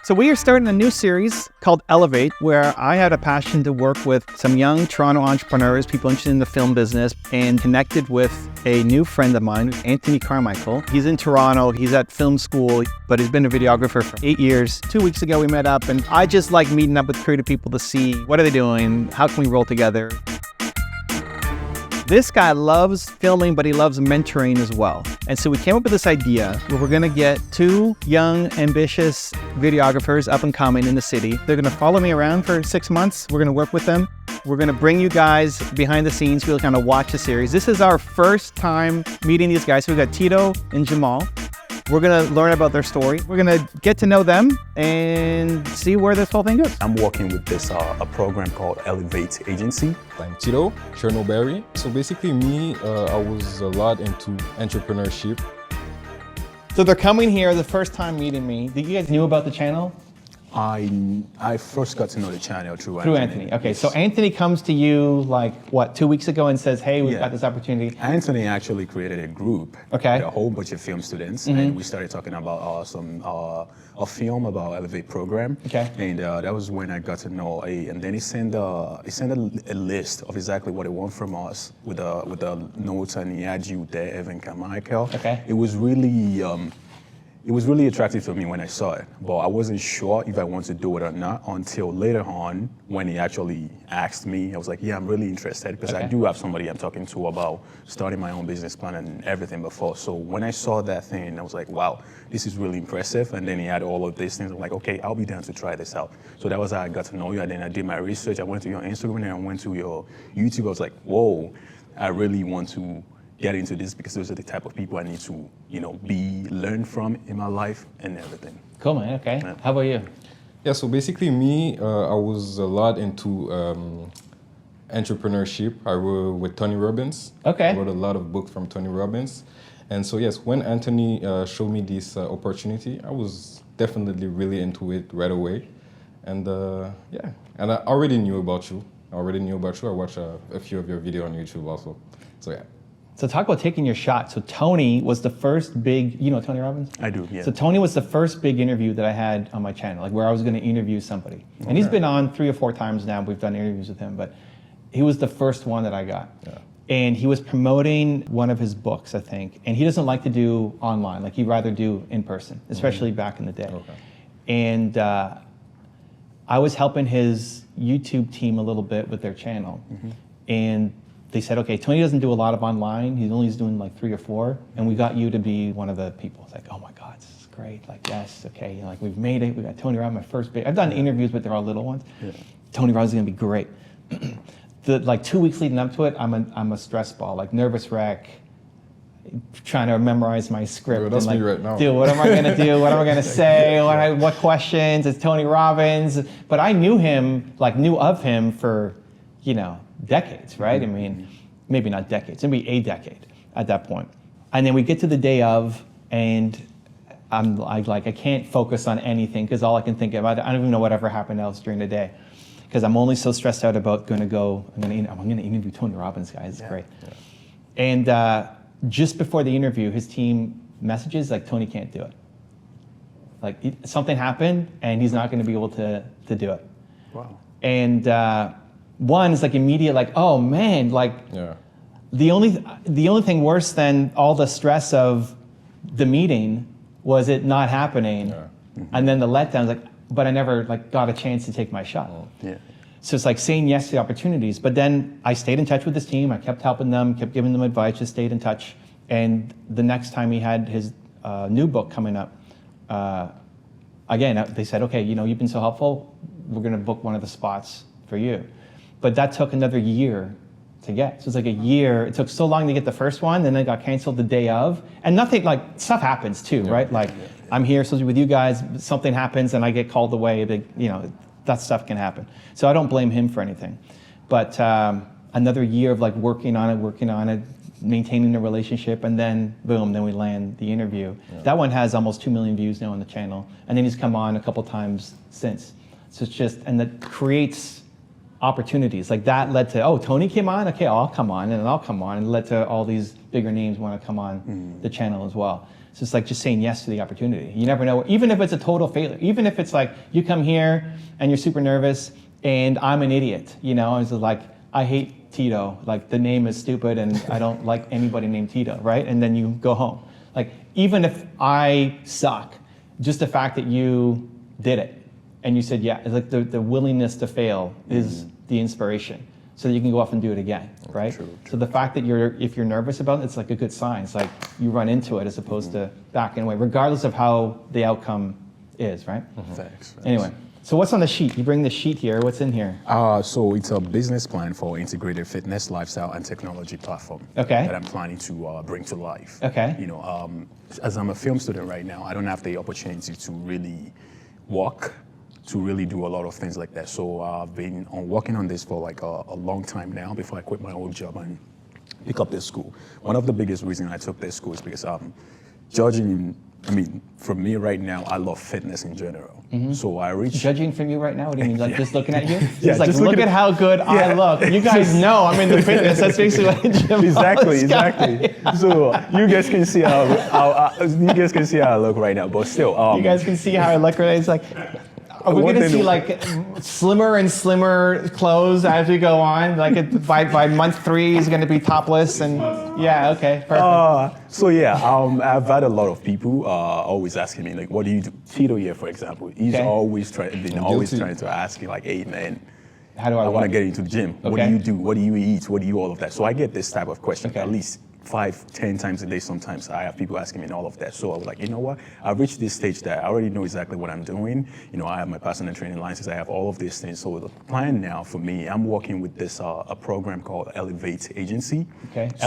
So we are starting a new series called Elevate, where I had a passion to work with some young Toronto entrepreneurs, people interested in the film business, and connected with a new friend of mine, Anthony Carmichel. He's in Toronto, he's at film school, but he's been a videographer for 8 years. 2 weeks ago we met up, and I just like meeting up with creative people to see what are they doing, how can we roll together. This guy loves filming, but he loves mentoring as well. And so we came up with this idea where we're gonna get 2 young, ambitious videographers up and coming in the city. They're gonna follow me around for 6 months. We're gonna work with them. We're gonna bring you guys behind the scenes. We'll kind of watch the series. This is our first time meeting these guys. So we've got Tito and Jamal. We're gonna learn about their story. We're gonna get to know them and see where this whole thing goes. I'm working with this a program called Elevate Agency. I'm Tito, Chernobyl. So basically me, I was a lot into entrepreneurship. So they're coming here the first time meeting me. Did you guys knew about the channel? I first got to know the channel through Anthony. Okay, so Anthony comes to you like, what, 2 weeks ago and says, hey, we've got this opportunity. Anthony actually created a group with a whole bunch of film students, and we started talking about a film about Elevate program. Okay. And that was when I got to know and then he sent a list of exactly what he wanted from us with the notes, and he had you there, Anthony Carmichel. Okay. It was really attractive to me when I saw it, but I wasn't sure if I wanted to do it or not until later on when he actually asked me. I was like, yeah, I'm really interested because I do have somebody I'm talking to about starting my own business plan and everything before. So when I saw that thing, I was like, wow, this is really impressive. And then he had all of these things. I'm like, okay, I'll be down to try this out. So that was how I got to know you. And then I did my research. I went to your Instagram and I went to your YouTube. I was like, whoa, I really want to get into this because those are the type of people I need to, learn from in my life and everything. Cool, man. Okay. Yeah. How about you? Yeah, so basically me, I was a lot into entrepreneurship. I wrote with Tony Robbins. Okay. I wrote a lot of books from Tony Robbins. And so yes, when Anthony showed me this opportunity, I was definitely really into it right away. And and I already knew about you. I watched a few of your videos on YouTube also. So yeah. So talk about taking your shot. So Tony was the first big, you know Tony Robbins? I do, yeah. So Tony was the first big interview that I had on my channel, like where I was going to interview somebody. And he's been on 3 or 4 times now. We've done interviews with him, but he was the first one that I got. Yeah. And he was promoting one of his books, I think. And he doesn't like to do online. Like he'd rather do in person, especially back in the day. Okay. And I was helping his YouTube team a little bit with their channel. And they said, okay, Tony doesn't do a lot of online. He's only doing like 3 or 4. And we got you to be one of the people. It's like, oh my God, this is great. Like, yes, okay. Like we've made it. We got Tony Robbins, my first big. I've done interviews, but they're all little ones. Yeah. Tony Robbins is gonna be great. Like 2 weeks leading up to it, I'm a stress ball, like nervous wreck, trying to memorize my script. Dude, that's and like, me right now. Dude, what am I gonna do? What am I gonna say? What questions? It's Tony Robbins. But I knew of him for, decades, right? I mean, maybe not decades, maybe a decade at that point. And then we get to the day of, and I can't focus on anything because all I can think about, I don't even know whatever happened else during the day because I'm only so stressed out about I'm gonna interview Tony Robbins, guys. It's great. Yeah. And just before the interview, his team messages like, Tony can't do it. Like something happened and he's not gonna be able to do it. Wow. And one is like immediate, like, oh man, like the only thing worse than all the stress of the meeting was it not happening. Yeah. And then the letdown, like, but I never got a chance to take my shot. Yeah. So it's like saying yes to opportunities. But then I stayed in touch with his team. I kept helping them, kept giving them advice, just stayed in touch. And the next time he had his new book coming up, again, they said, okay, you've been so helpful. We're gonna book one of the spots for you. But that took another year to get. So it's like a year. It took so long to get the first one, then it got canceled the day of. And nothing, stuff happens too, right? I'm here supposed to be with you guys, something happens and I get called away, that stuff can happen. So I don't blame him for anything. But another year of working on it, maintaining the relationship, and then boom, then we land the interview. Yeah. That one has almost 2 million views now on the channel. And then he's come on a couple times since. So it's just, and that creates opportunities. Like that led to, oh, Tony came on? Okay, I'll come on, and then I'll come on. And it led to all these bigger names want to come on the channel as well. So it's like just saying yes to the opportunity. You never know, even if it's a total failure, even if it's like you come here and you're super nervous and I'm an idiot, you know, it's like, I hate Tito, like the name is stupid and I don't like anybody named Tito, right? And then you go home. Like, even if I suck, just the fact that you did it and you said, yeah, it's like the willingness to fail is the inspiration so that you can go off and do it again, right? True. So the fact that if you're nervous about it, it's like a good sign. It's like you run into it as opposed to backing away, regardless of how the outcome is, right? Thanks. Anyway, so what's on the sheet? You bring the sheet here. What's in here? So it's a business plan for integrated fitness, lifestyle, and technology platform Okay. that I'm planning to bring to life. Okay. You know, as I'm a film student right now, I don't have the opportunity to really walk, to really do a lot of things like that. So I've been working on this for like a long time now before I quit my old job and pick up this school. One of the biggest reasons I took this school is because for me right now, I love fitness in general. So I reached... Judging from you right now? What do you mean? Like just looking at you? Yeah, It's like, just look looking at how good I look. You guys know I'm into fitness. That's basically what Jim Exactly. So you guys can see how I look right now. But still, You guys can see how I look right now. It's like, are we going to see like slimmer and slimmer clothes as we go on? Like by month 3, he's going to be topless and yeah, okay, perfect. So yeah, I've had a lot of people always asking me like, what do you do? Tito here, for example, he's always trying to ask me like, hey man, how do I want to get into the gym. What do you do? What do you eat? What do you all of that? So I get this type of question at least 5-10 times a day. Sometimes I have people asking me all of that. So I was like, you know what? I've reached this stage that I already know exactly what I'm doing. You know, I have my personal training license. I have all of these things. So the plan now for me, I'm working with this a program called Elevate Agency. Okay. So,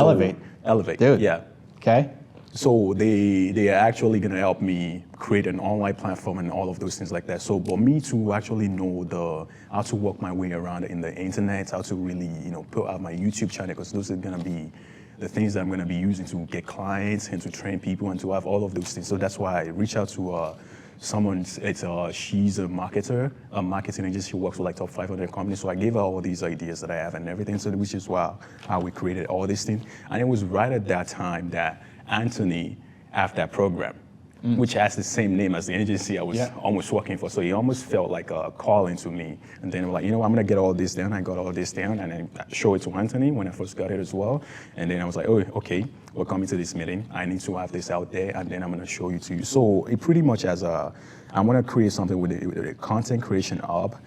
Elevate. Dude. Yeah. Okay. So they are actually going to help me create an online platform and all of those things like that. So for me to actually know how to work my way around in the internet, how to really, you know, put out my YouTube channel, because those are going to be the things that I'm going to be using to get clients and to train people and to have all of those things. So that's why I reach out to someone. She's a marketer, a marketing agency. She works with like top 500 companies. So I gave her all these ideas that I have and everything. So which is how we created all these things. And it was right at that time that Anthony have that program, which has the same name as the agency I was almost working for. So he almost felt like a calling to me. And then I'm like, you know, I'm gonna get all this down. I got all this down and then show it to Anthony when I first got it as well. And then I was like, oh, okay, we're coming to this meeting. I need to have this out there and then I'm gonna show you to you. So it pretty much I wanna create something with a content creation hub.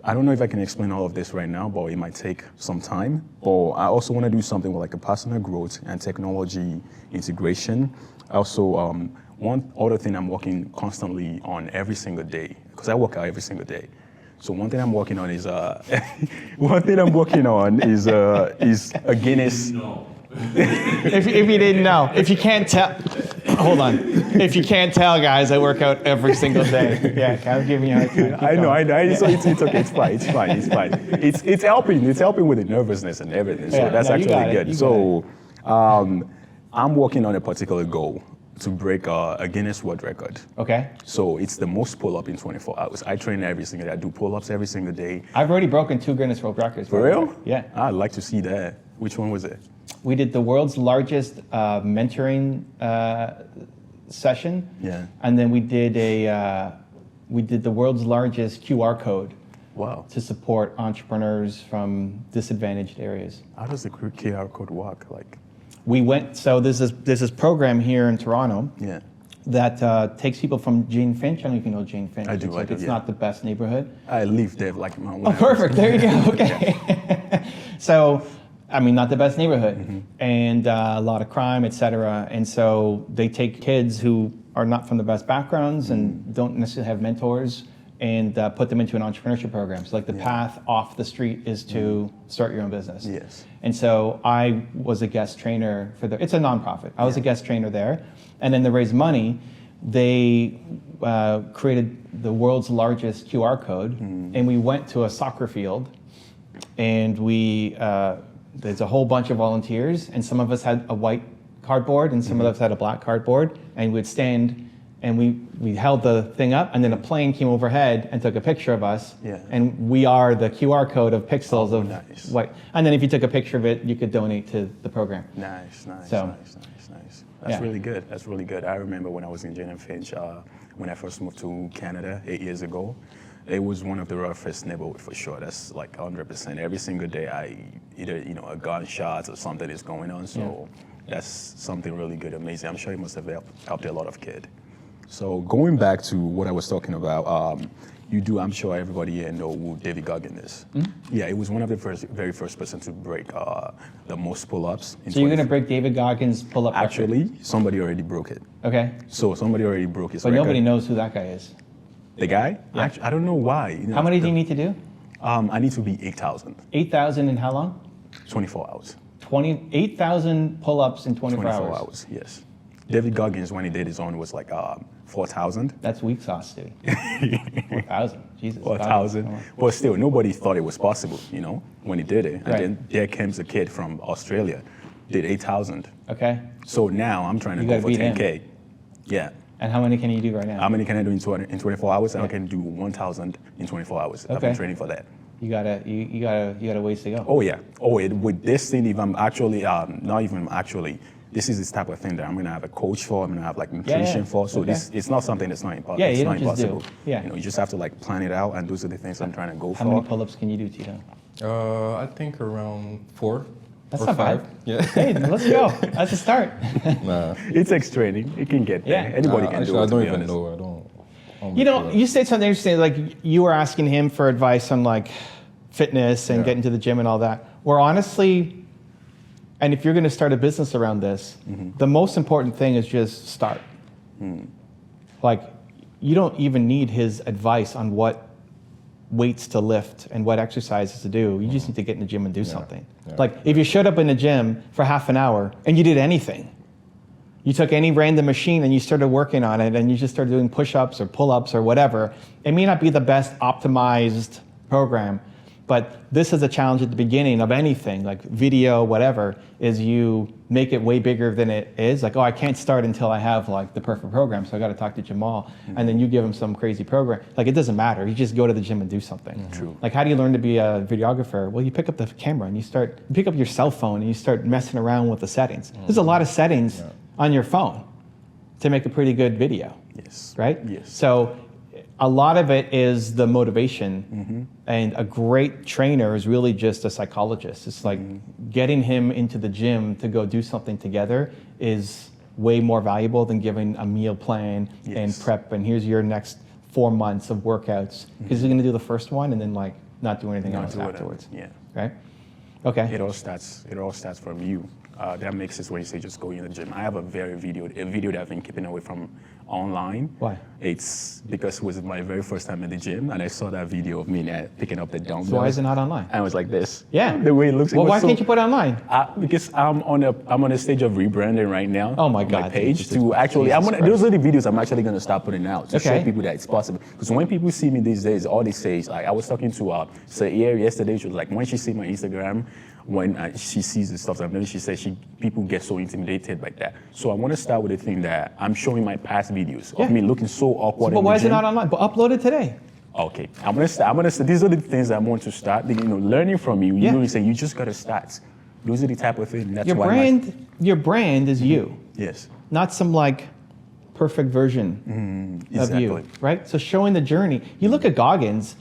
I don't know if I can explain all of this right now, but it might take some time. But I also want to do something with like a personal growth and technology integration. Also, one other thing I'm working constantly on every single day, because I work out every single day. So one thing I'm working on is a Guinness. If you didn't know, if you can't tell, hold on. If you can't tell, guys, I work out every single day. Yeah, I was giving you a hard time. I know. So it's okay. It's fine. It's helping. It's helping with the nervousness and everything. So that's actually good. So I'm working on a particular goal to break a Guinness World Record. Okay. So it's the most pull-up in 24 hours. I train every single day. I do pull-ups every single day. I've already broken 2 Guinness World Records. For real? Yeah. I'd like to see that. Which one was it? We did the world's largest mentoring session. Yeah. And then we did the world's largest QR code. Wow. To support entrepreneurs from disadvantaged areas. How does the QR code work? Like, we went. So there's this program here in Toronto. Yeah. That takes people from Jane Finch. I don't know if you know Jane Finch. I do. It's not the best neighborhood. I live there like my. Oh, perfect. There you go. Okay. So, I mean, not the best neighborhood, and a lot of crime, et cetera. And so they take kids who are not from the best backgrounds and don't necessarily have mentors, and put them into an entrepreneurship program. So like the path off the street is to start your own business. Yes. And so I was a guest trainer for it's a nonprofit. I was a guest trainer there. And then to raise money, they created the world's largest QR code. And we went to a soccer field and there's a whole bunch of volunteers, and some of us had a white cardboard and some of us had a black cardboard, and we'd stand and we held the thing up, and then a plane came overhead and took a picture of us. Yeah. And we are the QR code of pixels of nice. what. And then if you took a picture of it, you could donate to the program. Nice. So- Nice. That's really good. That's really good. I remember when I was in Jane and Finch, when I first moved to Canada 8 years ago, it was one of the roughest neighborhoods for sure. That's like 100%. Every single day, either a gunshot or something is going on. So that's something really good, amazing. I'm sure it must have helped a lot of kids. So going back to what I was talking about, you do, I'm sure everybody here know who David Goggins is. Mm-hmm. Yeah, it was one of the very first person to break the most pull-ups. So you're going to break David Goggins' pull-up record? Actually, somebody already broke it. Okay. So somebody already broke his But record. nobody knows who that guy is. The guy? Yeah. Actually, I don't know why. How many do you need to do? I need to be 8,000. 8,000 in how long? 24 hours. 8,000 pull-ups in 24 hours, yes. David Goggins, when he did his own, was like 4,000. That's weak sauce, dude. 4,000, Jesus. 4,000. But still, nobody thought it was possible, when he did it. And Right. then there comes a kid from Australia, did 8,000. Okay. So now I'm trying to You go gotta for beat him. 10K. Yeah. And how many can you do right now? How many can I do in 24 hours? I can do 1,000 in 24 hours. I've been Okay. training for that. You gotta ways to go. Oh yeah. With this thing, if I'm actually not even actually, this is this type of thing that I'm gonna have a coach for. I'm gonna have like nutrition for. So Okay. it's not something that's not impossible. Yeah, it's you not don't just do. impossible. Yeah. You just have to like plan it out, and those are the things I'm trying to go How for. many pull-ups can you do, Tito? I think around 4 That's or not 5. bad. Yeah. Hey, let's go. That's a start. Nah. It takes training. It can get there. Yeah. Anybody can Actually, do it. I to don't be even honest. know. I don't You know, pull-ups. you said something interesting, like you were asking him for advice on like fitness and Yeah. getting to the gym and all that. Where honestly, and if you're going to start a business around this, the most important thing is just start. Like, you don't even need his advice on what weights to lift and what exercises to do. You just need to get in the gym and do something. Yeah. Like, if you showed up in the gym for half an hour and you did anything, you took any random machine and you started working on it and you just started doing push-ups or pull-ups or whatever, it may not be the best optimized program, but this is a challenge at the beginning of anything, like video, whatever, is you make it way bigger than it is. Like, oh, I can't start until I have like the perfect program, so I got to talk to Jamal. And then you give him some crazy program. Like, it doesn't matter. You just go to the gym and do something. True. Like, how do you learn to be a videographer? Well, you pick up the camera and you pick up your cell phone and you start messing around with the settings. There's a lot of settings on your phone to make a pretty good video. Yes. Right? Yes. So a lot of it is the motivation, and a great trainer is really just a psychologist. It's like getting him into the gym to go do something together is way more valuable than giving a meal plan and Yes. prep, and here's your next 4 months of workouts, because you're going to do the first one and then like not do anything else do it, afterwards. yeah. Right? Okay. It all starts from you. That makes sense when you say just go in the gym. I have a video that I've been keeping away from online. Why? It's because it was my very first time in the gym, and I saw that video of me picking up the dumbbells. So why is it not online? And I was like this. Yeah. The way it looks. Well, it was why so- can't you put it online? Because I'm on a stage of rebranding right now. Oh my on God, My page Jesus to actually, Christ. those are the videos I'm actually gonna start putting out to show Okay. people that it's possible. Because when people see me these days, all they say is like, I was talking to Sayer yesterday. She was like, when she see my Instagram, when she sees the stuff I'm doing, she says people get so intimidated by that. So I want to start with the thing that I'm showing my past videos of Yeah. me looking so awkward. But in why the is it gym. not online? But upload it today. Okay, I'm gonna start. These are the things I want to start. Learning from you. Yeah. You say you just gotta start. Those are the type of things. That's Your why your brand is you, yes. not some like perfect version of Exactly. you, right? So showing the journey. You look at Goggins,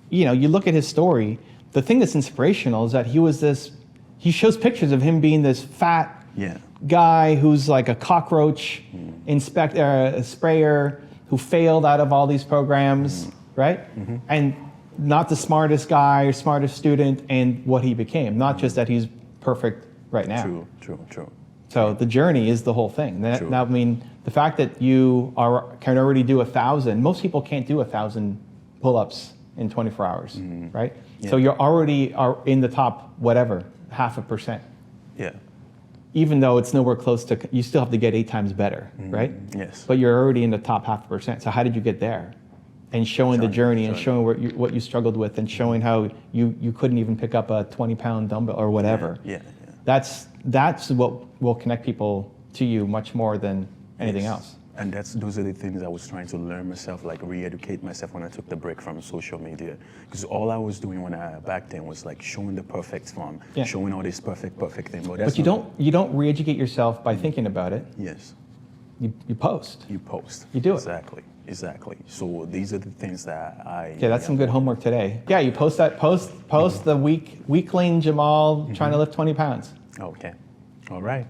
you look at his story. The thing that's inspirational is that he shows pictures of him being this fat Yeah. guy who's like a cockroach sprayer who failed out of all these programs, right? And not the smartest guy or smartest student, and what he became. Not just that he's perfect right now. True. So the journey is the whole thing. True. Now, I mean, the fact that you can already do 1,000, most people can't do 1,000 pull-ups in 24 hours, right? Yeah. So you're already in the top, whatever, 0.5%. Yeah. Even though it's nowhere close to, you still have to get 8 times better, right? Yes. But you're already in the top 0.5%. So how did you get there? And showing the journey and showing what you struggled with, and showing how you couldn't even pick up a 20-pound dumbbell or whatever. Yeah. That's what will connect people to you much more than anything else. And those are the things I was trying to learn myself, like re-educate myself when I took the break from social media. Because all I was doing back then was like showing the perfect form, showing all this perfect thing. But you don't re-educate yourself by thinking about it. Yes. You post. You post. You do it. Exactly. So these are the things that Yeah, that's some good homework today. Yeah, you post the weakling Jamal trying to lift 20 pounds. Okay. All right.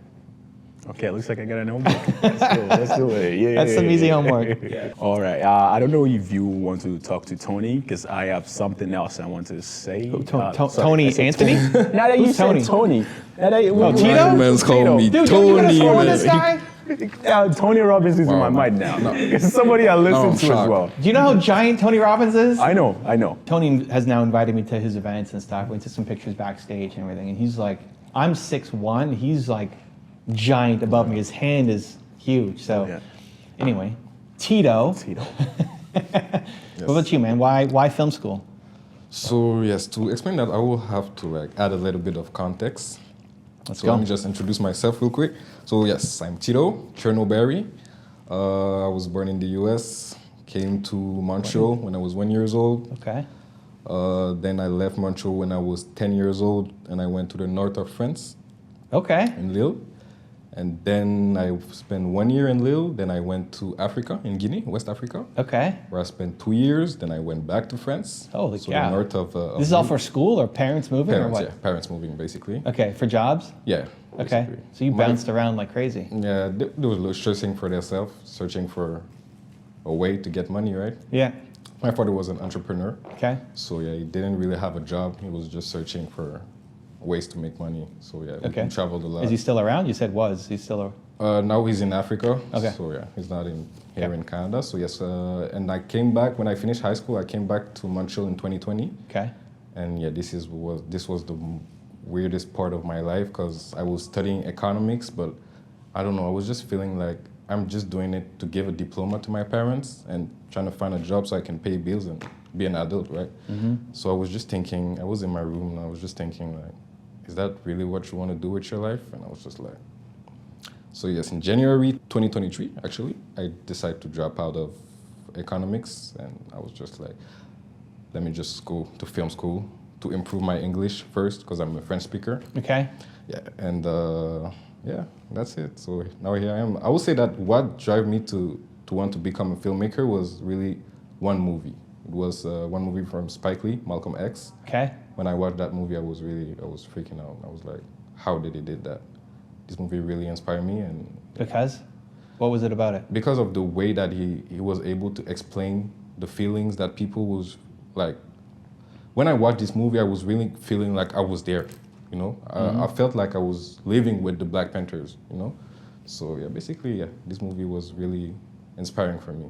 Okay, looks like I got a notebook. Let's do it. Yeah. That's some easy homework. All right. I don't know if you want to talk to Tony, because I have something else I want to say. Tony Anthony? Now that you said Tony. Tito? Man's call me Dude, Tony. you gonna score this guy? Tony Robbins is in my mind now. It's somebody I listen to as well. Do you know how giant Tony Robbins is? I know. Tony has now invited me to his events and stuff. We took some pictures backstage and everything. And he's like, I'm 6'1". He's like giant above me. His hand is huge. So anyway, Tito. What about you, man? Why film school? So yes, to explain that, I will have to like add a little bit of context. Let's So go. let me just introduce myself real quick. So yes, I'm Tito Chernobyl. I was born in the U.S., came to Montreal when I was 1 year old. Okay. Then I left Montreal when I was 10 years old, and I went to the north of France, Okay. in Lille. And then I spent 1 year in Lille. Then I went to Africa, in Guinea, West Africa, Okay. where I spent 2 years. Then I went back to France. Holy so cow. the north of This is all Lille. for school or parents moving Parents, or what? yeah, parents moving basically. Okay, for jobs? Yeah. Okay. basically. So you bounced around like crazy. Yeah, they were searching for themselves, searching for a way to get money, right? Yeah. My father was an entrepreneur, Okay. so yeah, he didn't really have a job. He was just searching for ways to make money. So yeah, Okay. we traveled a lot. Is he still around? You said was. He's still around. Now he's in Africa. Okay. So yeah, he's not here in Canada. So yes, and I came back when I finished high school. I came back to Montreal in 2020. Okay. And yeah, this was the weirdest part of my life, because I was studying economics, but I don't know, I was just feeling like I'm just doing it to give a diploma to my parents and trying to find a job so I can pay bills and be an adult, right? So I was just thinking, I was in my room and I was just thinking like, is that really what you want to do with your life? And I was just like, so yes, in January 2023, actually, I decided to drop out of economics, and I was just like, let me just go to film school to improve my English first, because I'm a French speaker. Okay. Yeah, and yeah, that's it. So now here I am. I would say that what drove me to want to become a filmmaker was really one movie. It was one movie from Spike Lee, Malcolm X. Okay. When I watched that movie, I was freaking out. I was like, how did he did that? This movie really inspired me, and Because? What was it about it? because of the way that he was able to explain the feelings that people was like. When I watched this movie, I was really feeling like I was there, you know? I felt like I was living with the Black Panthers, you know? So yeah, basically, yeah, this movie was really inspiring for me.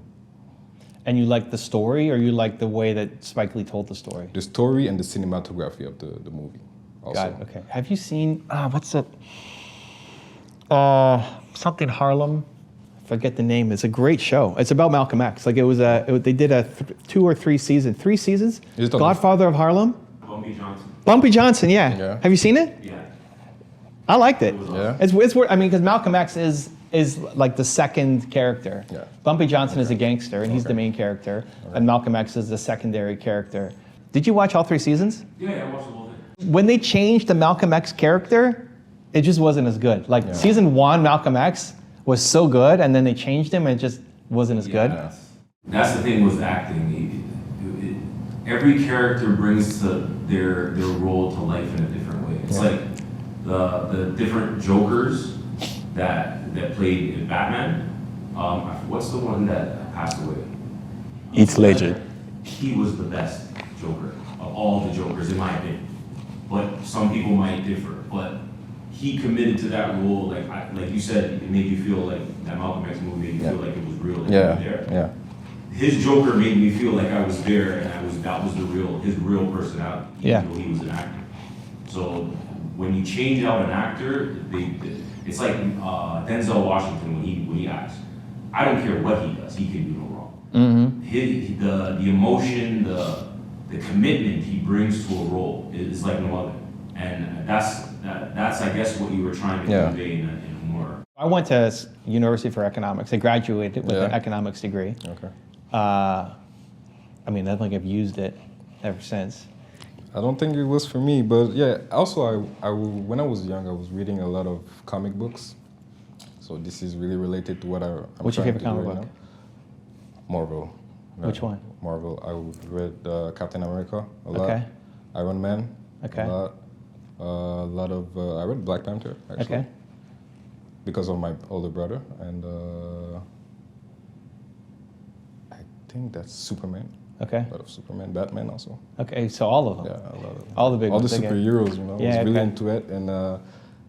And you liked the story, or you liked the way that Spike Lee told the story? The story and the cinematography of the movie also. Got it. Okay. Have you seen, what's it? Something Harlem. Forget the name. It's a great show. It's about Malcolm X. Like they did a 2 or 3 seasons. 3 seasons? Is it on Godfather of Harlem? Bumpy Johnson. Bumpy Johnson, yeah. Yeah. Have you seen it? Yeah. I liked it. Yeah. It's weird. I mean, because Malcolm X is like the second character. Yeah. Bumpy Johnson is a gangster, and he's the main character, and Malcolm X is the secondary character. Did you watch all 3 seasons? Yeah, I watched the whole thing. When they changed the Malcolm X character, it just wasn't as good. Like season 1, Malcolm X was so good, and then they changed him, and it just wasn't as good. That's the thing with acting. Every character brings their role to life in a different way. It's like the different Jokers that played Batman. What's the one that passed away? Heath Ledger. He was the best Joker of all the Jokers, in my opinion. But some people might differ. But he committed to that role, like you said, it made you feel like that Malcolm X movie made you feel like it was real. Like you were there. Yeah. His Joker made me feel like I was there, and that was his real personality. Even though he was an actor. So when you change out an actor, it's like Denzel Washington when he acts. I don't care what he does, he can do no wrong. The emotion, the commitment he brings to a role is like no other, and that's I guess what you were trying to convey in a more I went to University for Economics. I graduated with an economics degree. Okay. I mean, I think I've used it ever since. I don't think it was for me, but yeah. Also, when I was young, I was reading a lot of comic books. So this is really related to what I'm What's your trying favorite to do comic right book? now. Marvel. Which one? Marvel. I read Captain America a lot. Okay. Iron Man. Okay. A lot of. I read Black Panther actually. Okay. Because of my older brother, and I think that's Superman. Okay. A lot of Superman, Batman also. Okay, so all of them. Yeah, a lot of All the big all ones. the okay. superheroes, you know. I Yeah, was really okay. into it, and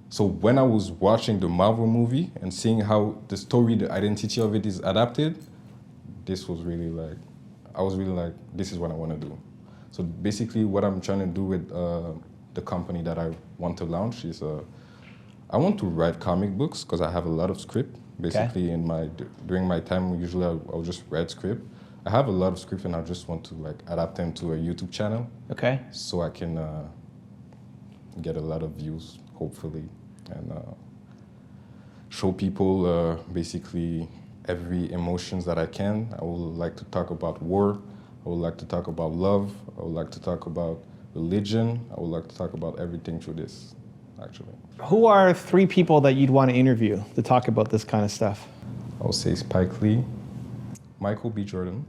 so when I was watching the Marvel movie and seeing how the story, the identity of it is adapted, this was really like, I was really like, this is what I want to do. So basically, what I'm trying to do with the company that I want to launch is, I want to write comic books because I have a lot of script. Basically, during my time, usually I'll just write script. I have a lot of script, and I just want to like adapt them to a YouTube channel. Okay. So I can get a lot of views, hopefully, and show people basically every emotions that I can. I would like to talk about war. I would like to talk about love. I would like to talk about religion. I would like to talk about everything through this, actually. Who are 3 people that you'd want to interview to talk about this kind of stuff? I would say Spike Lee, Michael B. Jordan,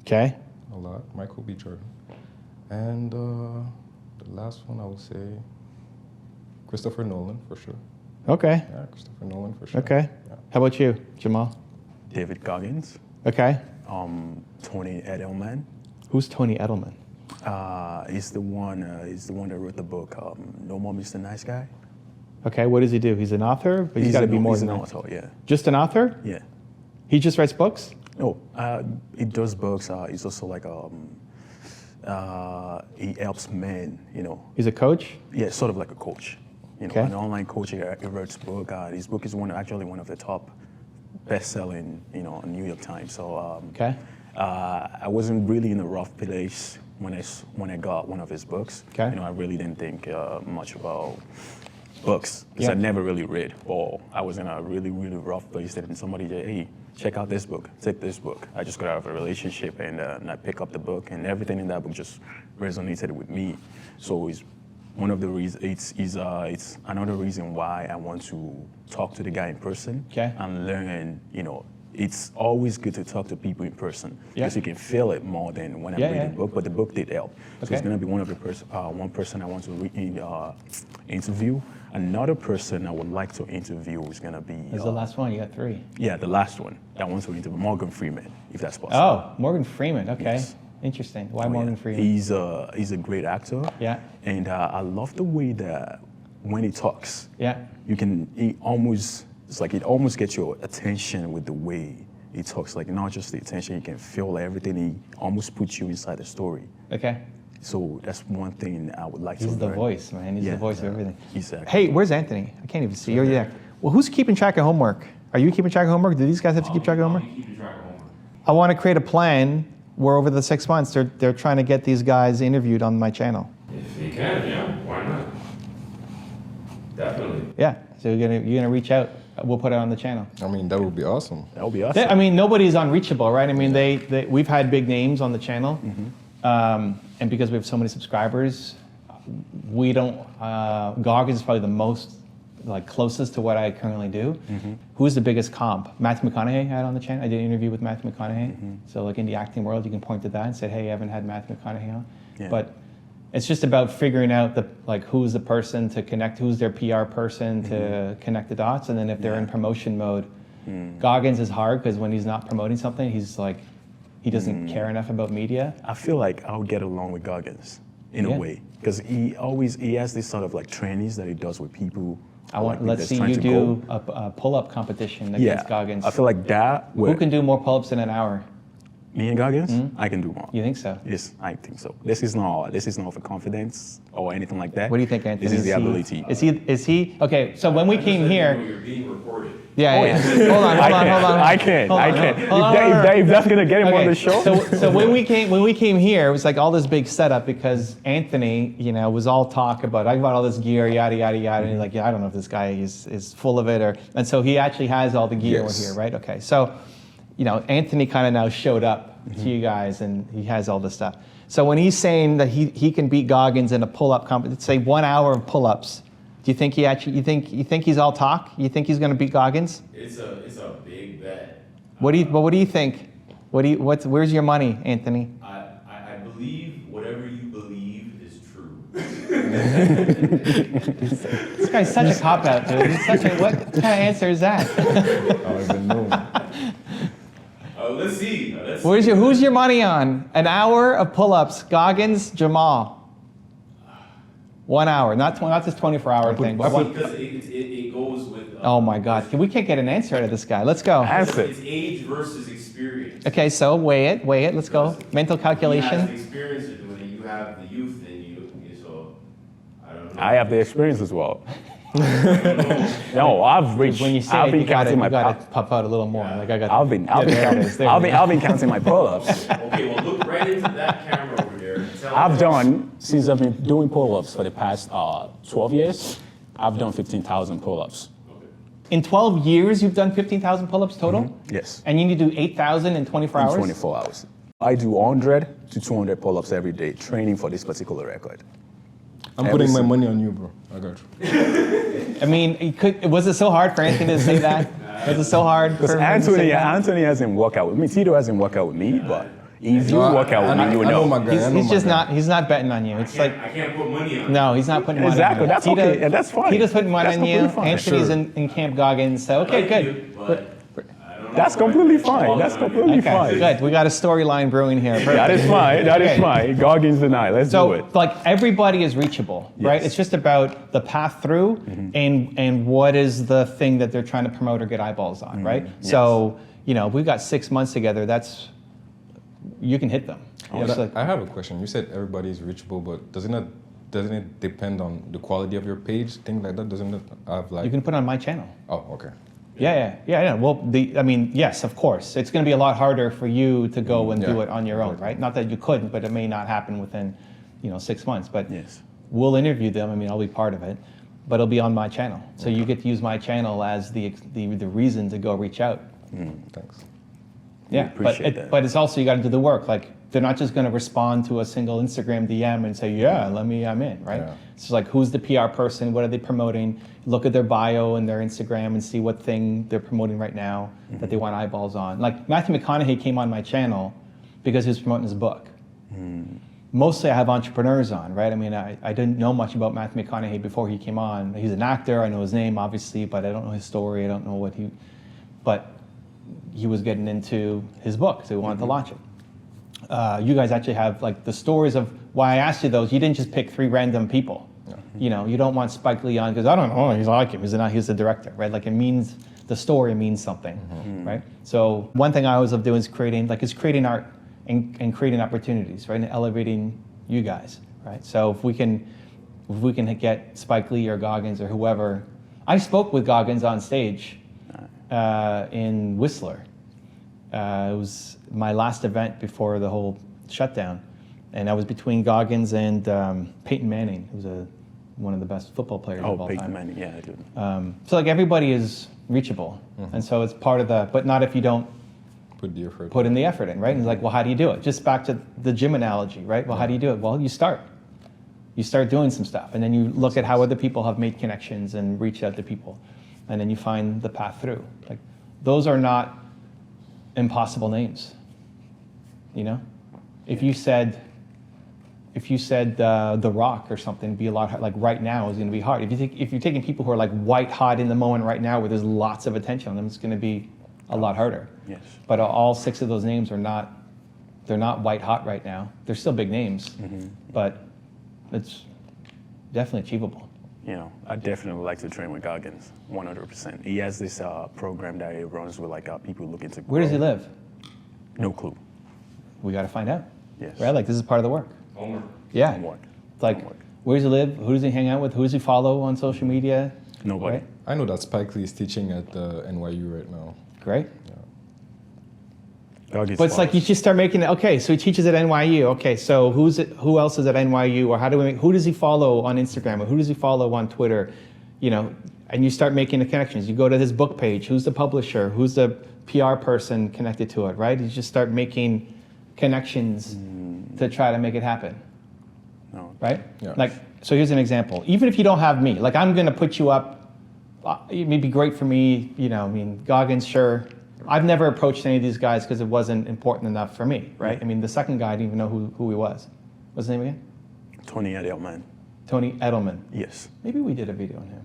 Okay. a lot, Michael B. Jordan. And the last one I would say Christopher Nolan, for sure. Okay. Yeah, Christopher Nolan, for sure. Okay. Yeah. How about you, Jamal? David Goggins, Okay. Tony Edelman. Who's Tony Edelman? He's the one that wrote the book No More Mr. Nice Guy. Okay, what does he do? He's an author? But he's got to be more he's than an that. author, yeah. Just an author? Yeah. He just writes books? No, he does books. He's also like he helps men, you know. He's a coach? Yeah, sort of like a coach, you know, Okay. an online coach. He writes a book. His book is actually one of the top best-selling, you know, New York Times. So Okay. I wasn't really in a rough place when I got one of his books. Okay. You know, I really didn't think much about books because Yeah. I never really read, or I was in a really, really rough place. And somebody said, "Hey, check out this book. Take this book." I just got out of a relationship, and I picked up the book, and everything in that book just resonated with me. So it's one of the reasons. It's another reason why I want to talk to the guy in person Okay. and learn. You know, it's always good to talk to people in person Yeah. because you can feel it more than when I'm Yeah, reading yeah. the book. But the book did help. So Okay. it's gonna be one person I want to interview. Another person I would like to interview is gonna be This is the last one. You got 3. the last one I want to interview, Morgan Freeman, if that's possible. Oh, Morgan Freeman. Okay. Yes. Interesting. Why Oh, Morgan yeah. Freeman? He's a great actor. Yeah. And I love the way that when he talks, Yeah. it almost gets your attention with the way he talks. Like not just the attention, you can feel everything. He almost puts you inside the story. Okay. So that's one thing I would like to He's learn. the voice, man. He's the voice of everything. Exactly. Hey, where's Anthony? I can't even see you. Oh, yeah. Well, who's keeping track of homework? Are you keeping track of homework? Do these guys have to keep track of homework? Keeping track of homework. I want to create a plan where over the 6 months they're trying to get these guys interviewed on my channel. If they can, yeah, why not? Definitely. Yeah. So you're gonna reach out. We'll put it on the channel. I mean, that would be awesome. That would be awesome. I mean, nobody's unreachable, right? I mean, we've had big names on the channel, and because we have so many subscribers, we don't. Goggins is probably the most closest to what I currently do. Who's the biggest comp? Matthew McConaughey had on the channel. I did an interview with Matthew McConaughey. So in the acting world, you can point to that and say, hey, I haven't had Matthew McConaughey on. Yeah. But it's just about figuring out who's the person to connect, who's their PR person to connect the dots, and then if they're in promotion mode, Goggins is hard because when he's not promoting something, he's he doesn't care enough about media. I feel like I would get along with Goggins in Yeah. a way because he has this sort of trainings that he does with people. Let's see trying you to do go. a pull-up competition Yeah, against Goggins. I feel like that. Who can do more pull-ups in an hour? Me and Goggins, I can do more. You think so? Yes, I think so. This is not for confidence or anything like that. What do you think, Anthony? This is the ability. Is he? Okay, so when we came here, You're being recorded. yeah. Hold on. I can't. If that's gonna get him on the show. So when we came here, it was like all this big setup because Anthony, was all talk about I got all this gear, yada yada yada, and he's like, yeah, I don't know if this guy is full of it and so he actually has all the gear here, right? Okay, so Anthony kind of now showed up to you guys and he has all this stuff. So when he's saying that he can beat Goggins in a pull-up competition, say 1 hour of pull-ups, do you think he actually? You think he's all talk? You think he's going to beat Goggins? It's a big bet. What do you think? Where's your money, Anthony? I believe whatever you believe is true. This guy's such a cop out, dude. What kind of answer is that? I don't even know. Let's see. Who's your money on? An hour of pull-ups, Goggins, Jamal. 1 hour, not this 24-hour thing. Because it goes with. Oh my God, we can't get an answer out of this guy. Let's go. Answer. It's age versus experience. Okay, so weigh it. Let's go. Mental He has the calculation. experience of doing it. You have the youth in you, so I don't know. I have the experience as well. No, I've reached. When you say I've it, been you got counting my. to pop out a little more. Like I got. I've been counting my pull-ups. Okay, well, look right into that camera over there. And tell I've us. done, since I've been doing pull-ups for the past 12 years, I've done 15,000 pull-ups. In 12 years, you've done 15,000 pull-ups total? Yes. And you need to do 8,000 in 24 hours? 24 hours. I do 100 to 200 pull-ups every day, training for this particular record. I'm putting my money on you, bro. I got you. I mean, was it so hard for Anthony to say that? Was it so hard for him to say that? Anthony hasn't worked out with me. Tito hasn't worked out with me, but if you work out with me, you I know know. my guy. He's not betting on you. It's like, I can't put money on it. no, he's not putting money Exactly, on you. that's okay, and that's fine. Tito's putting money That's on you. completely fine. Anthony's Sure. in Camp Goggins. So, okay, Thank good. you, but I don't know. That's completely fine. That's completely Okay, fine. good. We got a storyline brewing here. Perfect. That is fine. That is Okay. fine. Goggins deny. Let's do So, it. like, everybody is reachable, right? Yes. It's just about the path through and what is the thing that they're trying to promote or get eyeballs on, right? Yes. So, if we've got 6 months together, you can hit them. It's But like- I have a question. You said everybody is reachable, but doesn't it depend on the quality of your page, things like that? Doesn't it have like? you can put it on my channel. Oh, okay. Yeah. Well, yes, of course. It's going to be a lot harder for you to go and do Yeah. it on your own, right? Not that you couldn't, but it may not happen within, 6 months. But Yes. we'll interview them. I mean, I'll be part of it, but it'll be on my channel. So you get to use my channel as the reason to go reach out. Thanks. Yeah, appreciate that. but it's also you got to do the work. Like they're not just going to respond to a single Instagram DM and say, "Yeah, I'm in," right? Yeah. It's like who's the PR person? What are they promoting? Look at their bio and their Instagram and see what thing they're promoting right now that they want eyeballs on. Like Matthew McConaughey came on my channel because he was promoting his book. Mostly I have entrepreneurs on, right? I mean, I didn't know much about Matthew McConaughey before he came on. He's an actor. I know his name, obviously, but I don't know his story. I don't know but he was getting into his book, so he wanted to launch it. You guys actually have like the stories of why I asked you those. You didn't just pick 3 random people. You don't want Spike Lee on because I don't know. He's like him. He's the director, right? Like the story means something, right? So one thing I always love doing is creating art and creating opportunities, right? And elevating you guys, right? So if we can get Spike Lee or Goggins or whoever. I spoke with Goggins on stage in Whistler. It was my last event before the whole shutdown, and I was between Goggins and Peyton Manning, who's one of the best football players of all Peyton time. Manning, yeah, I do. So like everybody is reachable, and so it's part of but not if you don't Put the effort. put in the effort in, right? And it's like, well, how do you do it? Just back to the gym analogy, right? Well, how do you do it? Well, you start doing some stuff, and then you look at how other people have made connections and reached out to people, and then you find the path through. Like those are not impossible names. If you said The Rock or something, it'd be a lot hard. Like right now is going to be hard. If you're taking people who are like white hot in the moment right now, where there's lots of attention on them, it's going to be a lot harder. Yes. But all 6 of those names they're not white hot right now. They're still big names, but it's definitely achievable. I definitely would like to train with Goggins, 100%. He has this program that he runs with like people looking to grow. Where does he live? No clue. we got to find out. Yes. Right? Like, this is part of the work. Homework. Yeah. Homework. It's like, Homework. where does he live? Who does he hang out with? Who does he follow on social media? Nobody. Right? I know that Spike Lee is teaching at NYU right now. Great. Dog is But it's like you just start making it. Okay, so he teaches at NYU. Okay, so who else is at NYU, or who does he follow on Instagram, or who does he follow on Twitter, you know? And you start making the connections. You go to his book page. Who's the publisher? Who's the PR person connected to it? Right? You just start making connections to try to make it happen. No. Right? Yeah. Like, so here's an example. Even if you don't have me, like I'm gonna put you up. It may be great for me, you know. I mean, Goggins, sure. I've never approached any of these guys because it wasn't important enough for me, right? I mean, the second guy, I didn't even know who he was. What's his name again? Tony Edelman. Tony Edelman. Yes. Maybe we did a video on him.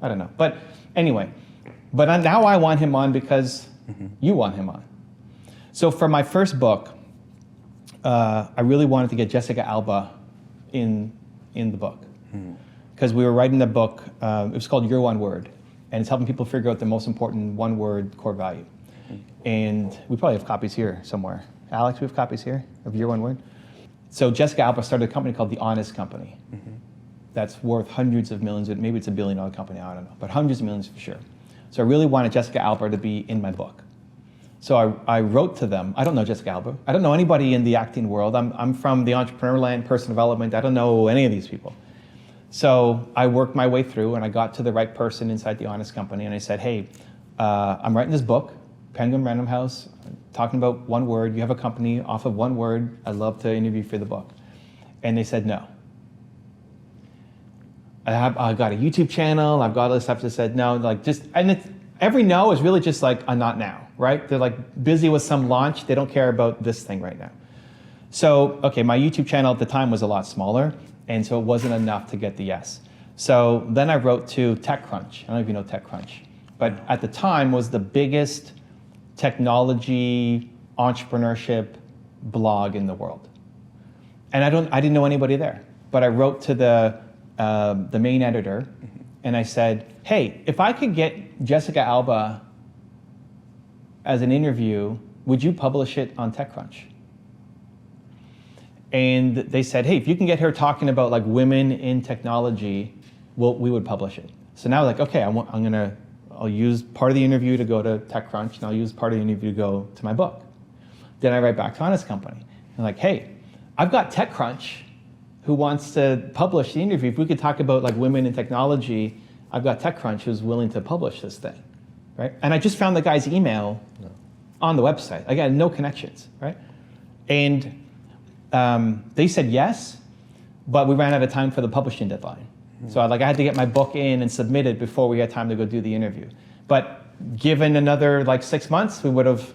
I don't know. But anyway, now I want him on because you want him on. So for my first book, I really wanted to get Jessica Alba in the book. Because we were writing the book, it was called Your One Word. And it's helping people figure out the most important one-word core value. And we probably have copies here somewhere. Alex, we have copies here of Your One Word. So Jessica Alba started a company called The Honest Company. That's worth hundreds of millions, maybe it's $1 billion company, I don't know, but hundreds of millions for sure. So I really wanted Jessica Alba to be in my book. So I wrote to them. I don't know Jessica Alba. I don't know anybody in the acting world. I'm from the entrepreneur land, personal development. I don't know any of these people. So I worked my way through and I got to the right person inside The Honest Company and I said, hey, I'm writing this book, Penguin Random House, talking about one word. You have a company off of one word. I'd love to interview for the book. And they said no. I got a YouTube channel. I've got all this stuff. Just said no, like every no is really just like a not now, right? They're like busy with some launch. They don't care about this thing right now. So, okay, my YouTube channel at the time was a lot smaller. And so it wasn't enough to get the yes. So then I wrote to TechCrunch. I don't know if you know TechCrunch, but at the time was the biggest technology entrepreneurship blog in the world. And I didn't know anybody there, but I wrote to the main editor and I said, hey, if I could get Jessica Alba as an interview, would you publish it on TechCrunch? And they said, hey, if you can get her talking about like women in technology, we would publish it. So now like, okay, I'll use part of the interview to go to TechCrunch, and I'll use part of the interview to go to my book. Then I write back to Honest Company. And like, hey, I've got TechCrunch who wants to publish the interview. If we could talk about like women in technology, I've got TechCrunch who's willing to publish this thing, right? And I just found the guy's email on the website. I got no connections, right? And they said yes, but we ran out of time for the publishing deadline. So I had to get my book in and submitted before we had time to go do the interview. But given another like 6 months, we would have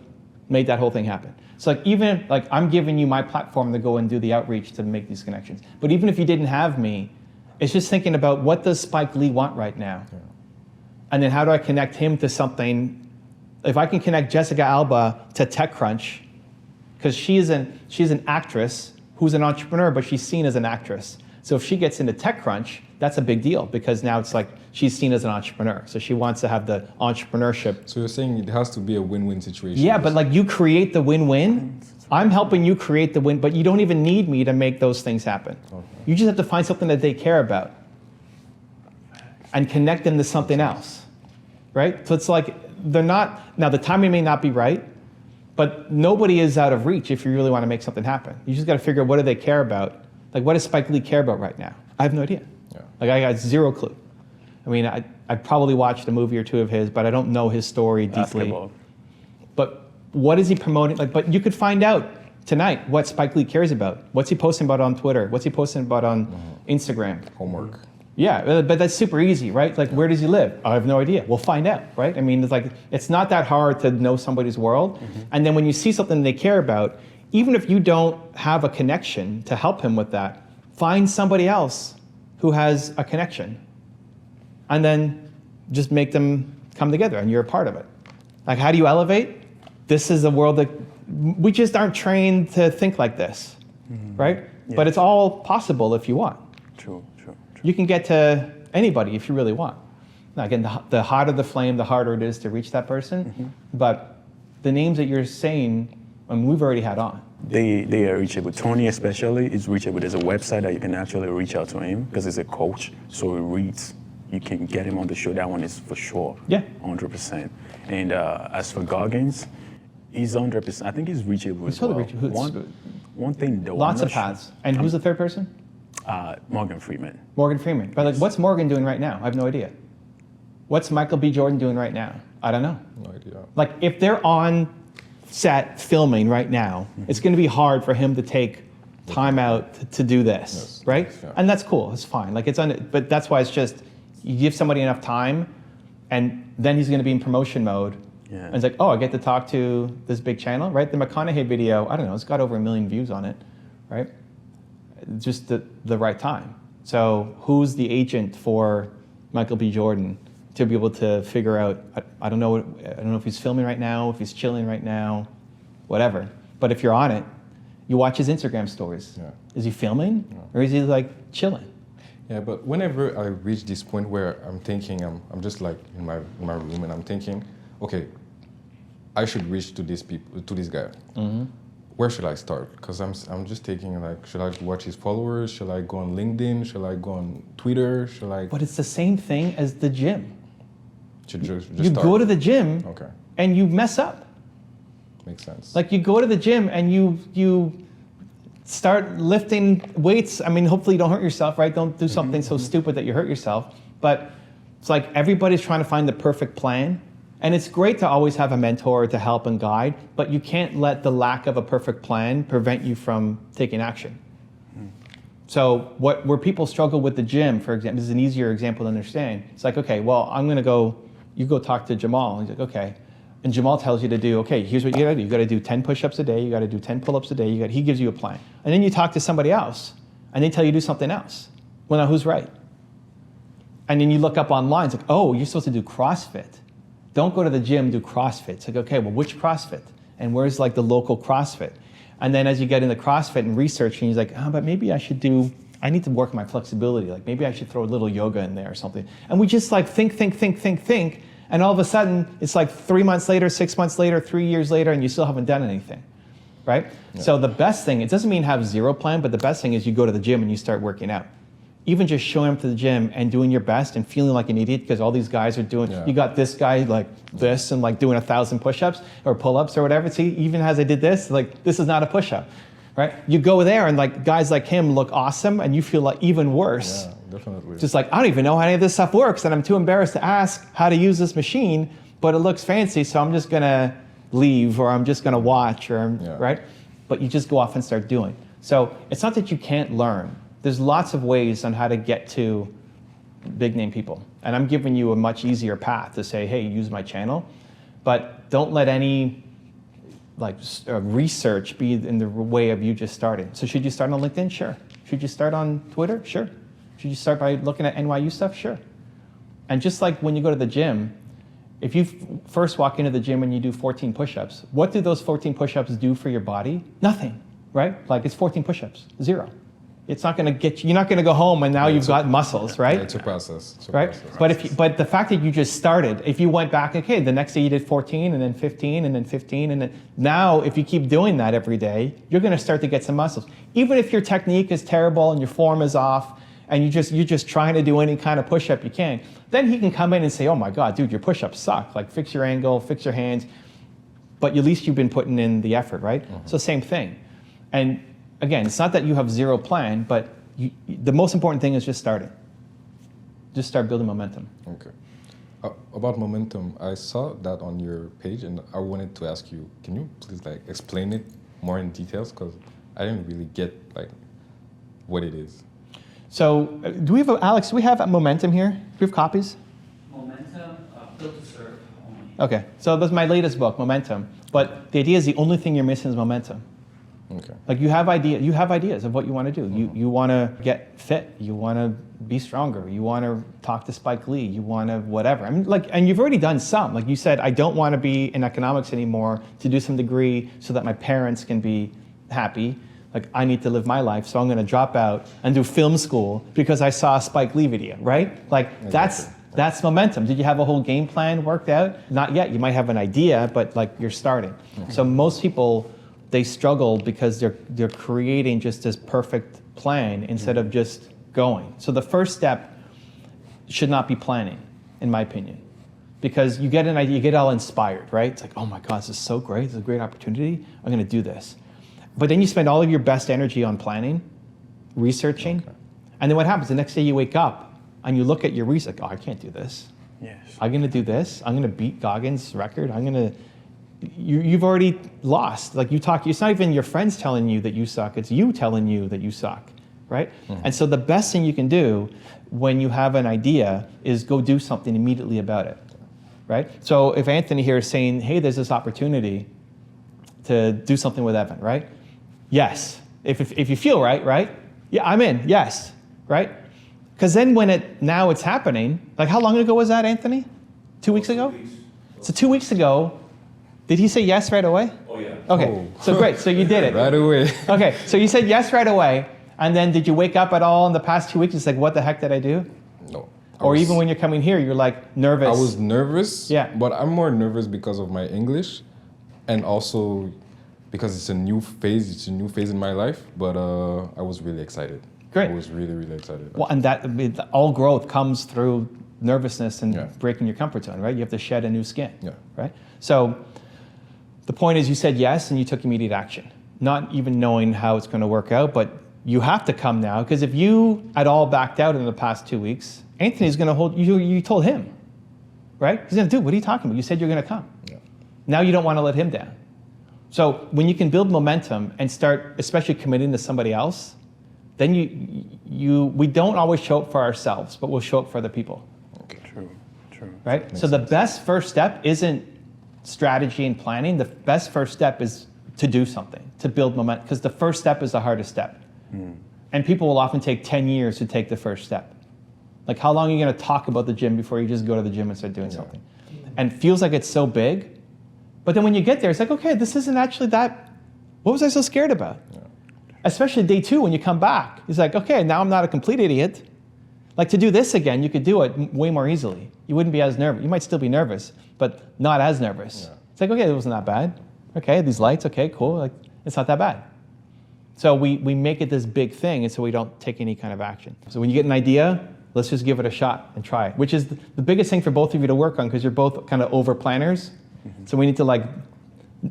made that whole thing happen. So like even like I'm giving you my platform to go and do the outreach to make these connections. But even if you didn't have me, it's just thinking about what does Spike Lee want right now? Yeah. And then how do I connect him to something? If I can connect Jessica Alba to TechCrunch, because she's an actress who's an entrepreneur, but she's seen as an actress. So if she gets into TechCrunch, that's a big deal because now it's like she's seen as an entrepreneur. So she wants to have the entrepreneurship. So you're saying it has to be a win-win situation. Yeah, but like you create the win-win. I'm helping you create the win, but you don't even need me to make those things happen. Okay. You just have to find something that they care about and connect them to something else, right? So it's like they're not, now the timing may not be right, but nobody is out of reach if you really want to make something happen. You just got to figure out what do they care about. Like what does Spike Lee care about right now? I have no idea. Yeah. Like I got zero clue. I mean, I probably watched a movie or two of his, but I don't know his story deeply. Basketball. But what is he promoting? Like, but you could find out tonight what Spike Lee cares about. What's he posting about on Twitter? What's he posting about on Instagram? Homework. Yeah, but that's super easy, right? Like, where does he live? I have no idea. We'll find out, right? I mean, it's not that hard to know somebody's world. Mm-hmm. And then when you see something they care about, even if you don't have a connection to help him with that, find somebody else who has a connection. And then just make them come together and you're a part of it. Like, how do you elevate? This is a world that we just aren't trained to think like this, right? Yeah. But it's all possible if you want. True. You can get to anybody if you really want. Now, again, the hotter the flame, the harder it is to reach that person. Mm-hmm. But the names that you're saying, And we've already had on. They are reachable. Tony especially is reachable. There's a website that you can actually reach out to him because he's a coach, so he reads. You can get him on the show. That one is for sure. Yeah. 100%. And as for Goggins, he's 100%. I think he's reachable as totally well. reachable. One thing though. Lots I'm of not paths. And who's the third person? Morgan Freeman. Morgan Freeman. But like, what's Morgan doing right now? I have no idea. What's Michael B. Jordan doing right now? I don't know. No idea. Like, if they're on set filming right now, it's going to be hard for him to take time out to do this, Yes. right? Yeah. And that's cool. It's fine. Like, but that's why it's just you give somebody enough time, and then he's going to be in promotion mode. Yeah. And it's like, oh, I get to talk to this big channel, right? The McConaughey video, I don't know, it's got over 1 million views on it, right? Just the right time. So who's the agent for Michael B. Jordan to be able to figure out? I don't know if he's filming right now, if he's chilling right now, whatever. But if you're on it, you watch his Instagram stories. Yeah. Is he filming or is he like chilling? Yeah, but whenever I reach this point where I'm thinking, I'm just like in my room and I'm thinking, okay, I should reach to this guy. Mm-hmm. Where should I start? Because I'm just thinking like, should I watch his followers? Should I go on LinkedIn? Should I go on Twitter? Should I? But it's the same thing as the gym. Should just You start? go to the gym Okay, and you mess up. makes sense. Like, you go to the gym and you start lifting weights. I mean, hopefully you don't hurt yourself, right? Don't do something so stupid that you hurt yourself. But it's like everybody's trying to find the perfect plan. And it's great to always have a mentor to help and guide, but you can't let the lack of a perfect plan prevent you from taking action. So where people struggle with the gym, for example, this is an easier example to understand. It's like, okay, well, you go talk to Jamal. He's like, okay. And Jamal tells you to do, okay, here's what you gotta do. You gotta do 10 push-ups a day, you gotta do 10 pull-ups a day, he gives you a plan. And then you talk to somebody else, and they tell you to do something else. Well, now who's right? And then you look up online, it's like, oh, you're supposed to do CrossFit. Don't go to the gym, do CrossFit. It's like, okay, well, which CrossFit? And where's like the local CrossFit? And then as you get into CrossFit and researching, he's like, but maybe I need to work my flexibility. Like, maybe I should throw a little yoga in there or something. And we just like think. And all of a sudden, it's like 3 months later, 6 months later, 3 years later, and you still haven't done anything, right? Yeah. So the best thing, it doesn't mean have zero plan, but the best thing is you go to the gym and you start working out. Even just showing up to the gym and doing your best and feeling like an idiot because all these guys are doing, you got this guy like this and like doing 1,000 push-ups or pull-ups or whatever. See, even as I did this, like this is not a push-up, right? You go there and like guys like him look awesome and you feel like even worse. Yeah, definitely. Just like, I don't even know how any of this stuff works and I'm too embarrassed to ask how to use this machine, but it looks fancy, so I'm just gonna leave or I'm just gonna watch or, right? But you just go off and start doing. So it's not that you can't learn. There's lots of ways on how to get to big name people. And I'm giving you a much easier path to say, hey, use my channel, but don't let any research be in the way of you just starting. So should you start on LinkedIn? Sure. Should you start on Twitter? Sure. Should you start by looking at NYU stuff? Sure. And just like when you go to the gym, if you first walk into the gym and you do 14 push-ups, what do those 14 push-ups do for your body? Nothing, right? Like it's 14 push-ups, zero. It's not going to get you. You're not going to go home and now you've got muscles, right? Yeah, it's a process. Right. But the fact that you just started, if you went back, okay, the next day you did 14 and then 15 and then 15 and then now if you keep doing that every day, you're going to start to get some muscles. Even if your technique is terrible and your form is off and you're just trying to do any kind of push-up you can, then he can come in and say, oh my God, dude, your push-ups suck. Like fix your angle, fix your hands. But at least you've been putting in the effort, right? Mm-hmm. So same thing. And again, it's not that you have zero plan, but the most important thing is just starting. Just start building momentum. Okay. About momentum, I saw that on your page, and I wanted to ask you, can you please explain it more in details? Because I didn't really get what it is. So, Alex, do we have momentum here? Do we have copies? Momentum, built to serve only. Okay, so that's my latest book, Momentum. But the idea is the only thing you're missing is momentum. Okay. Like you have ideas of what you want to do. Mm-hmm. You want to get fit. You want to be stronger. You want to talk to Spike Lee. You want to whatever. I mean, and you've already done some. Like you said, I don't want to be in economics anymore to do some degree so that my parents can be happy. Like I need to live my life, so I'm going to drop out and do film school because I saw a Spike Lee video, right? Like exactly. That's momentum. Did you have a whole game plan worked out? Not yet. You might have an idea, but like you're starting. Mm-hmm. So most people they struggle because they're creating just this perfect plan instead of just going. So the first step should not be planning, in my opinion, because you get an idea, you get all inspired, right? It's like, oh my God, this is so great. This is a great opportunity. I'm going to do this. But then you spend all of your best energy on planning, researching, and then what happens? The next day you wake up and you look at your research. Oh, I can't do this. Yes. I'm going to do this. I'm going to beat Goggins' record. You've already lost. Like it's not even your friends telling you that you suck. It's you telling you that you suck, right? And so the best thing you can do when you have an idea is go do something immediately about it, right? So if Anthony here is saying, hey, there's this opportunity to do something with Evan, right? Yes. If you feel right? Yeah, I'm in, yes, right? Because then now it's happening, like how long ago was that, Anthony? 2 weeks ago? 2 weeks. So 2 weeks ago, did he say yes right away? Oh yeah. Okay, Oh. so great, so you did it. Right away. Okay, so you said yes right away, and then did you wake up at all in the past 2 weeks? It's like, what the heck did I do? No. Or even when you're coming here, you're like nervous. I was nervous. Yeah. But I'm more nervous because of my English, and also because it's a new phase. It's a new phase in my life. But I was really excited. Great. I was really, really excited. Well, and all growth comes through nervousness and Yeah. breaking your comfort zone, right? You have to shed a new skin, Yeah. right? So the point is you said yes and you took immediate action, not even knowing how it's going to work out, but you have to come now, because if you at all backed out in the past 2 weeks, Anthony's going to hold you. You told him, right? He's going to, dude, what are you talking about? You said you're going to come. Yeah. Now you don't want to let him down. So when you can build momentum and start, especially committing to somebody else, then we don't always show up for ourselves, but we'll show up for other people, True. right? So the best first step isn't strategy and planning. The best first step is to do something, to build momentum, because the first step is the hardest step. And people will often take 10 years to take the first step. Like, how long are you going to talk about the gym before you just go to the gym and start doing something? And it feels like it's so big, but then when you get there, it's like, okay, this isn't actually that. What was I so scared about? Especially day 2 when you come back. It's like, okay, now I'm not a complete idiot. Like, to do this again, you could do it way more easily. You wouldn't be as nervous. You might still be nervous, but not as nervous. It's like, okay, it wasn't that bad. Okay, these lights, okay, cool. Like, it's not that bad. So we make it this big thing, and so we don't take any kind of action. So when you get an idea, let's just give it a shot and try it, which is the biggest thing for both of you to work on, because you're both kind of over planners. So we need to like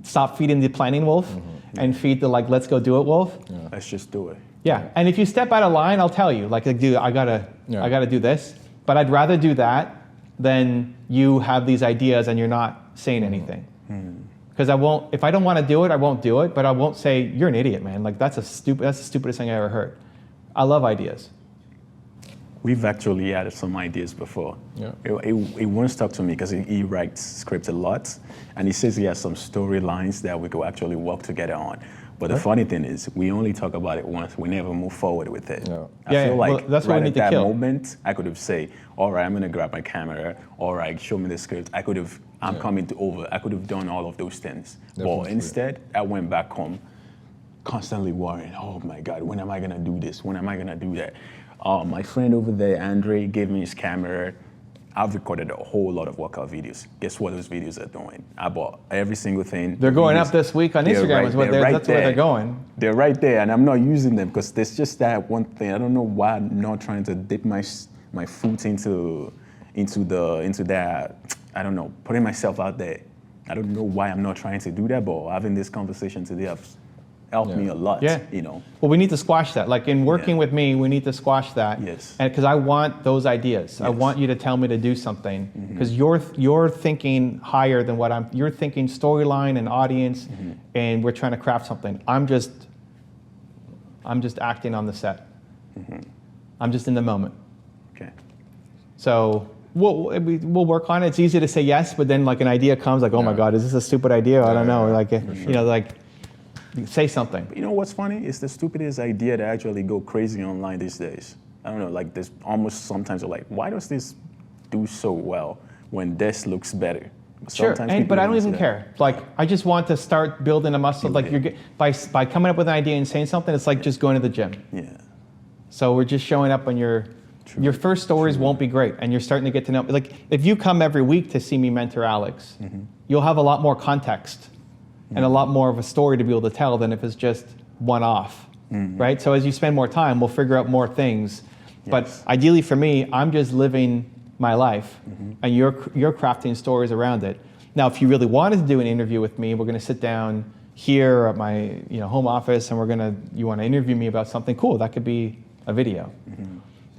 stop feeding the planning wolf and feed the like, let's go do it wolf. Let's just do it. Yeah, and if you step out of line, I'll tell you, like, dude, I gotta do this. But I'd rather do that than you have these ideas and you're not saying anything. Because if I don't want to do it, I won't do it. But I won't say you're an idiot, man. Like that's the stupidest thing I ever heard. I love ideas. We've actually added some ideas before. Yeah. He once talked to me because he writes scripts a lot, and he says he has some storylines that we could actually work together on. But the funny thing is, we only talk about it once. We never move forward with it. Yeah. I feel like well, that's what right we at need to that kill. moment, I could have said, all right, I'm going to grab my camera. All right, show me the script. I could have, I'm coming to over. I could have done all of those things. Definitely. But instead, I went back home constantly worrying, oh my God, when am I going to do this? When am I going to do that? My friend over there, Andre, gave me his camera. I've recorded a whole lot of workout videos. Guess what those videos are doing? I bought every single thing. They're going up this week on Instagram. That's where they're going. They're right there, and I'm not using them because there's just that one thing. I don't know why I'm not trying to dip my foot into that. I don't know, putting myself out there. I don't know why I'm not trying to do that, but having this conversation today has helped me a lot. Yeah. You know. Well, we need to squash that. Like in working with me, we need to squash that. Yes. And because I want those ideas. I want you to tell me to do something because you're thinking higher than what you're thinking storyline and audience, and we're trying to craft something. I'm just acting on the set. I'm just in the moment. Okay. So we'll work on it. It's easy to say yes, but then like an idea comes like, oh my God, is this a stupid idea? I don't know. Like, you know, like say something. But you know what's funny? It's the stupidest idea that actually go crazy online these days. I don't know, like this almost sometimes you're like, why does this do so well when this looks better? Sure, Sometimes but I don't use even that. care. Like, I just want to start building a muscle. Like, by coming up with an idea and saying something, it's like just going to the gym. Yeah. So we're just showing up on your first stories won't be great, and you're starting to get to know. Like, if you come every week to see me mentor Alex, you'll have a lot more context and a lot more of a story to be able to tell than if it's just one-off, right? So as you spend more time, we'll figure out more things. But ideally for me, I'm just living my life, and you're crafting stories around it. Now, if you really wanted to do an interview with me, we're going to sit down here at my home office, and you want to interview me about something cool. That could be a video.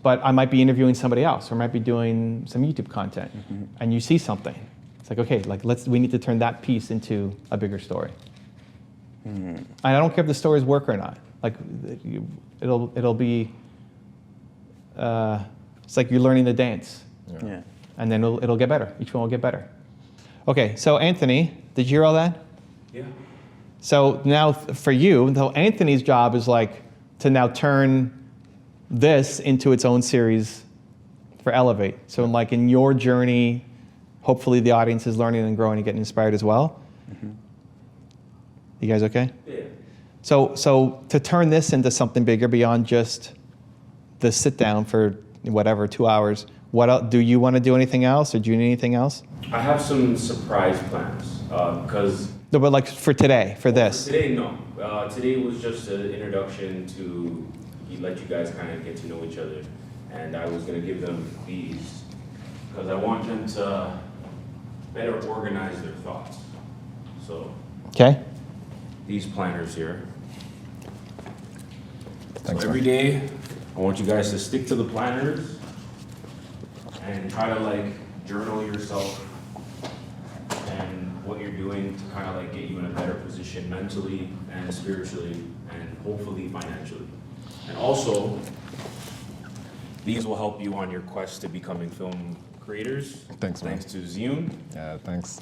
But I might be interviewing somebody else, or I might be doing some YouTube content, and you see something. It's like, okay, we need to turn that piece into a bigger story. And I don't care if the stories work or not. Like, it'll be. It's like you're learning the dance. Yeah. And then it'll get better. Each one will get better. Okay, so Anthony, did you hear all that? Yeah. So now for you, so Anthony's job is like to now turn this into its own series for Elevate. So like in your journey, hopefully the audience is learning and growing and getting inspired as well. You guys okay? Yeah. So to turn this into something bigger beyond just the sit down for whatever, 2 hours, what else, do you want to do anything else, or do you need anything else? I have some surprise plans because. No, but like for today, for this. For today, no. Today was just an introduction to let you guys kind of get to know each other, and I was gonna give them these because I want them to better organize their thoughts. So. Okay. These planners here. Thanks, So every day, I want you guys to stick to the planners and try to like journal yourself and what you're doing to kind of like get you in a better position mentally and spiritually and hopefully financially. And also, these will help you on your quest to becoming film creators. Thanks, man. Thanks to Ziyun. Yeah, thanks.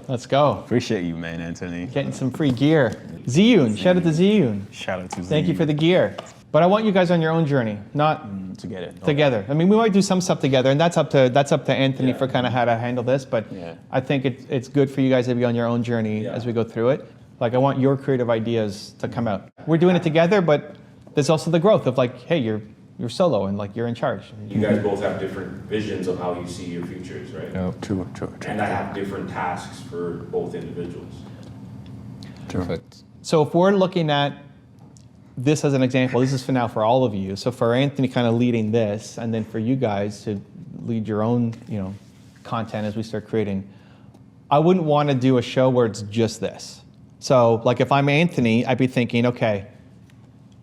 Let's go. Appreciate you, man, Anthony. Getting some free gear. Ziyun, shout out to Ziyun. Shout out to Thank you for the gear. But I want you guys on your own journey, not together. together. I mean, we might do some stuff together, and that's up to Anthony Yeah. for kind of how to handle this. But Yeah. I think it's good for you guys to be on your own journey Yeah. as we go through it. Like, I want your creative ideas to come out. We're doing it together, but there's also the growth of like, hey, you're solo and like you're in charge. You guys both have different visions of how you see your futures, right? Yeah, True. And I have different tasks for both individuals. perfect. So if we're looking at this as an example, this is for now for all of you. So for Anthony kind of leading this, and then for you guys to lead your own, content as we start creating, I wouldn't want to do a show where it's just this. So like if I'm Anthony, I'd be thinking, okay,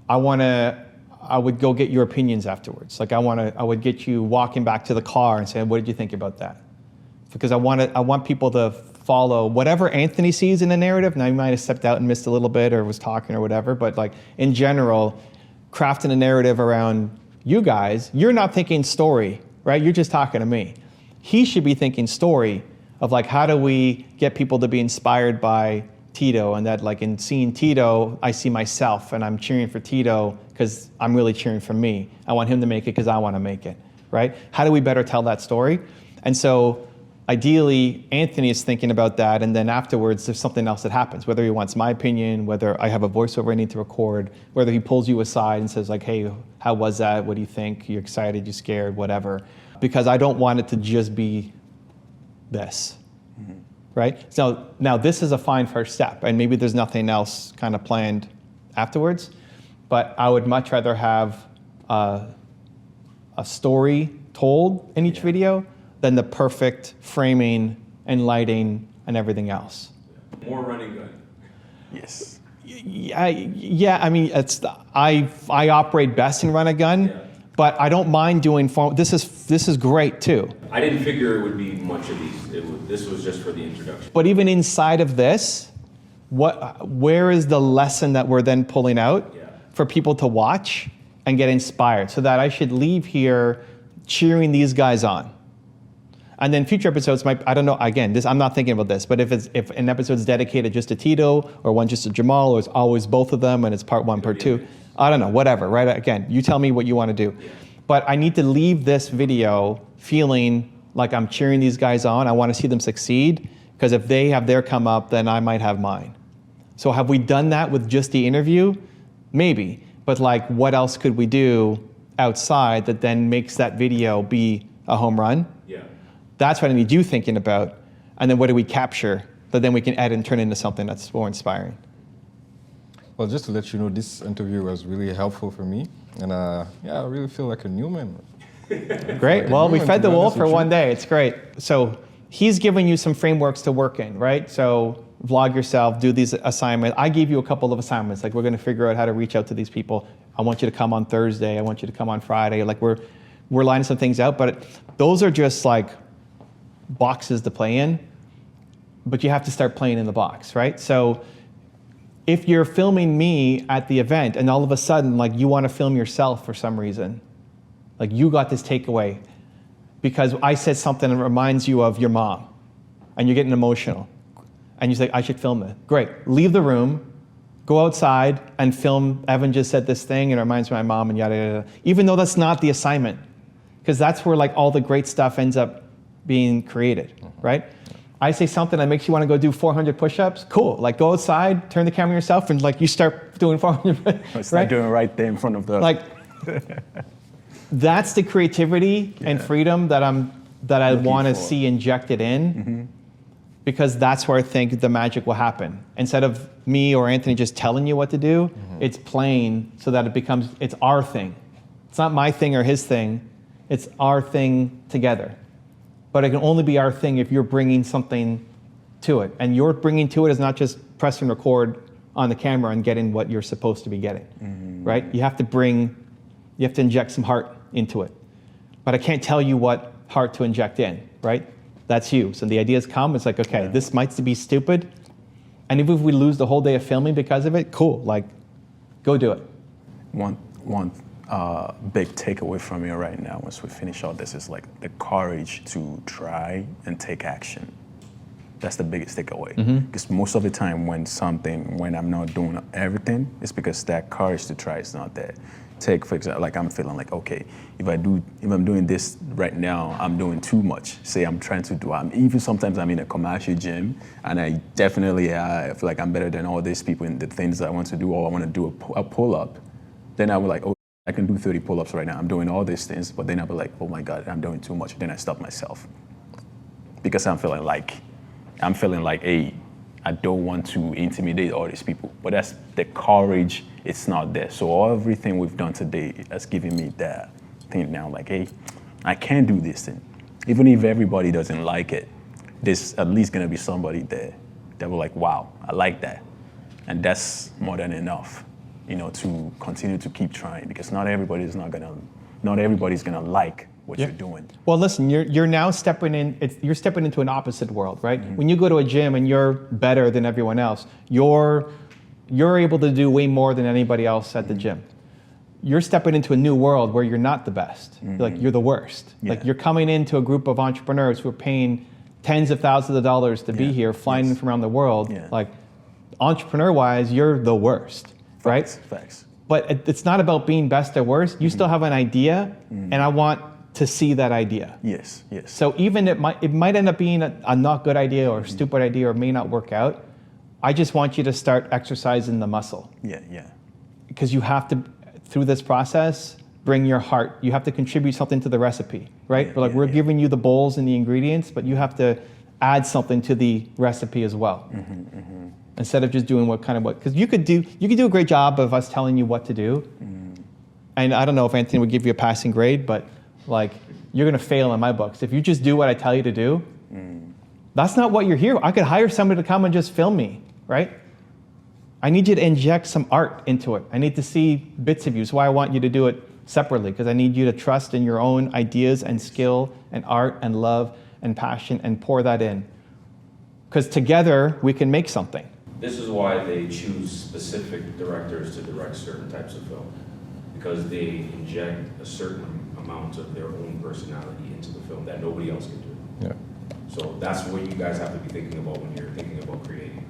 I would go get your opinions afterwards. Like I would get you walking back to the car and say, what did you think about that? Because I want people to follow whatever Anthony sees in the narrative. Now, he might have stepped out and missed a little bit or was talking or whatever, but like in general, crafting a narrative around you guys, you're not thinking story, right? You're just talking to me. He should be thinking story of like, how do we get people to be inspired by Tito, and that like in seeing Tito, I see myself and I'm cheering for Tito because I'm really cheering for me. I want him to make it because I want to make it, right? How do we better tell that story? And so ideally, Anthony is thinking about that, and then afterwards, there's something else that happens, whether he wants my opinion, whether I have a voiceover I need to record, whether he pulls you aside and says like, hey, how was that? What do you think? You're excited, you're scared, whatever. Because I don't want it to just be this, right? So now this is a fine first step, and maybe there's nothing else kind of planned afterwards, but I would much rather have a story told in each video than the perfect framing and lighting and everything else. More running gun. Yes. Yeah. I mean, I operate best in run a gun, Yeah. but I don't mind doing form. This is great too. I didn't figure it would be much of these. This was just for the introduction. But even inside of this, where is the lesson that we're then pulling out for people to watch and get inspired, so that I should leave here cheering these guys on? And then future episodes might, I don't know, again, I'm not thinking about this, but if an episode's dedicated just to Tito, or one just to Jamal, or it's always both of them and it's part one, part two, I don't know, whatever, right? Again, you tell me what you want to do. But I need to leave this video feeling like I'm cheering these guys on. I want to see them succeed, because if they have their come up, then I might have mine. So have we done that with just the interview? Maybe, but like what else could we do outside that then makes that video be a home run? Yeah. That's what I need you thinking about. And then what do we capture that then we can edit and turn into something that's more inspiring. Well, just to let you know, this interview was really helpful for me, and yeah, I really feel like a new man. Great. Well, we fed the wolf for with you. one day. It's great. So he's giving you some frameworks to work in, right? So vlog yourself, do these assignments. I gave you a couple of assignments, like we're going to figure out how to reach out to these people. I want you to come on Thursday. I want you to come on Friday. Like we're lining some things out, but those are just like boxes to play in, but you have to start playing in the box, right? So if you're filming me at the event and all of a sudden like you want to film yourself for some reason, like you got this takeaway because I said something that reminds you of your mom and you're getting emotional and you say, I should film it. Great, leave the room, go outside and film, Evan just said this thing and it reminds me of my mom and yada, yada, yada. Even though that's not the assignment, because that's where like all the great stuff ends up being created, right? I say something that makes you want to go do 400 push-ups, cool. Like go outside, turn the camera yourself and like you start doing 400, It's right? like doing it right there in front of the... Like, that's the creativity and freedom that I want to see injected in, because that's where I think the magic will happen. Instead of me or Anthony just telling you what to do, it's playing so that it's our thing. It's not my thing or his thing, it's our thing together. But it can only be our thing if you're bringing something to it. And your bringing to it is not just press and record on the camera and getting what you're supposed to be getting, right? You have to inject some heart into it. But I can't tell you what heart to inject in, right? That's you. So the ideas come, it's like, okay, this might be stupid. And even if we lose the whole day of filming because of it, cool, like, go do it. One big takeaway from you right now, once we finish all this, is like the courage to try and take action. That's the biggest takeaway. Because most of the time when I'm not doing everything, it's because that courage to try is not there. Take, for example, like I'm feeling like, okay, if I'm doing this right now, I'm doing too much. Say even sometimes I'm in a commercial gym and I definitely I feel like I'm better than all these people in the things I want to do, or I want to do a pull-up. Then I'll be like, oh, I can do 30 pull-ups right now. I'm doing all these things, but then I'll be like, oh my God, I'm doing too much. Then I stop myself. Because I'm feeling like, hey, I don't want to intimidate all these people. But that's the courage, it's not there. So everything we've done today has given me that thing now, like, hey, I can do this thing. Even if everybody doesn't like it, there's at least gonna be somebody there that will like, wow, I like that. And that's more than enough, to continue to keep trying, because not everybody's gonna like what you're doing. Well, listen, you're now stepping into an opposite world, right? When you go to a gym and you're better than everyone else, you're able to do way more than anybody else at the gym. You're stepping into a new world where you're not the best. You're the worst. Yeah. Like you're coming into a group of entrepreneurs who are paying tens of thousands of dollars to be here, flying in from around the world. Yeah. Like entrepreneur-wise, you're the worst, right? Facts. But it's not about being best or worst. You still have an idea, and I want to see that idea. Yes. So even it might end up being a not good idea or a stupid idea or may not work out. I just want you to start exercising the muscle. Yeah. Because you have to, through this process, bring your heart. You have to contribute something to the recipe, right? We're giving you the bowls and the ingredients, but you have to add something to the recipe as well. Instead of just doing because you could do a great job of us telling you what to do. And I don't know if Anthony would give you a passing grade, but like you're gonna fail in my books. If you just do what I tell you to do, that's not what you're here. I could hire somebody to come and just film me, right? I need you to inject some art into it. I need to see bits of you. That's why I want you to do it separately, because I need you to trust in your own ideas and skill and art and love and passion and pour that in. Because together we can make something. This is why they choose specific directors to direct certain types of film, because they inject a certain amount of their own personality into the film that nobody else can do. Yeah. So that's what you guys have to be thinking about when you're thinking about creating.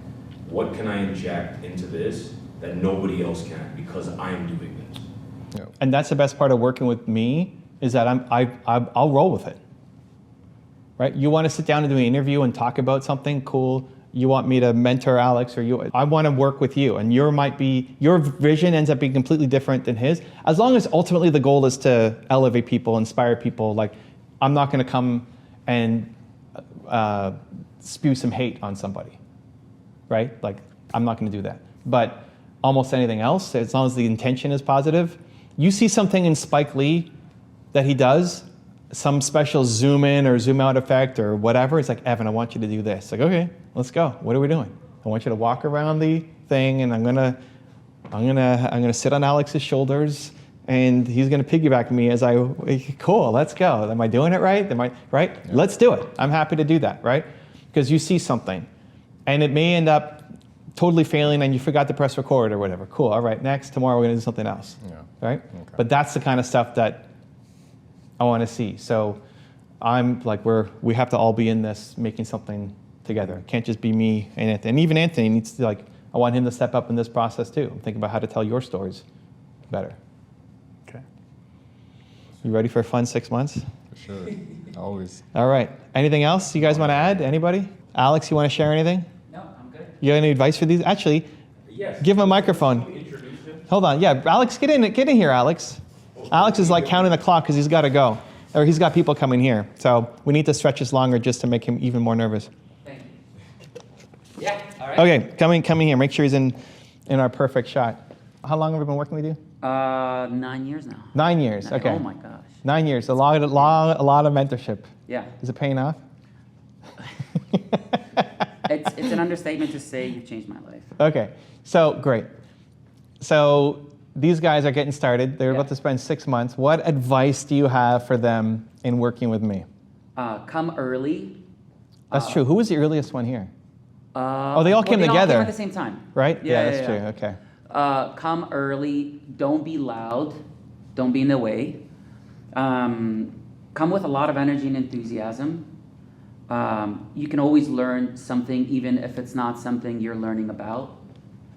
What can I inject into this that nobody else can, because I'm doing this? Yeah. And that's the best part of working with me, is that I'll roll with it, right? You want to sit down and do an interview and talk about something cool. You want me to mentor Alex, I want to work with you, and your vision ends up being completely different than his. As long as ultimately the goal is to elevate people, inspire people, like I'm not going to come and spew some hate on somebody, right? Like, I'm not gonna do that. But almost anything else, as long as the intention is positive, you see something in Spike Lee that he does, some special zoom in or zoom out effect or whatever, it's like, Evan, I want you to do this. Like, okay, let's go. What are we doing? I want you to walk around the thing, and I'm gonna sit on Alex's shoulders, and he's gonna piggyback me as cool, let's go. Am I doing it right? Right? Yeah. Let's do it. I'm happy to do that, right? Because you see something, and it may end up totally failing and you forgot to press record or whatever. Cool, all right, next, tomorrow we're gonna do something else, right? Okay. But that's the kind of stuff that I wanna see. So I'm like, we have to all be in this, making something together. It can't just be me and Anthony. And even Anthony needs to, like, I want him to step up in this process too. I'm thinking about how to tell your stories better. Okay. You ready for a fun 6 months? For sure, always. All right, anything else you guys wanna add, anybody? Alex, you wanna share anything? No, I'm good. You have any advice for these? Actually, Yes. give him a microphone. Hold on, yeah, Alex, get in here, Alex. Alex is like counting the clock because he's got to go, or he's got people coming here. So we need to stretch this longer just to make him even more nervous. Thank you. Yeah, all right. Okay, coming here. Make sure he's in our perfect shot. How long have we been working with you? 9 years now. 9 years. Okay. Oh my gosh. 9 years. A lot of mentorship. Yeah. Is it paying off? It's an understatement to say you've changed my life. Okay. So great. So these guys are getting started. They're Yeah. about to spend 6 months. What advice do you have for them in working with me? Come early. That's true. Who was the earliest one here? They all Well, came they together. all came at the same time. Right? Yeah, that's yeah, true. yeah. Okay. Come early. Don't be loud. Don't be in the way. Come with a lot of energy and enthusiasm. You can always learn something, even if it's not something you're learning about.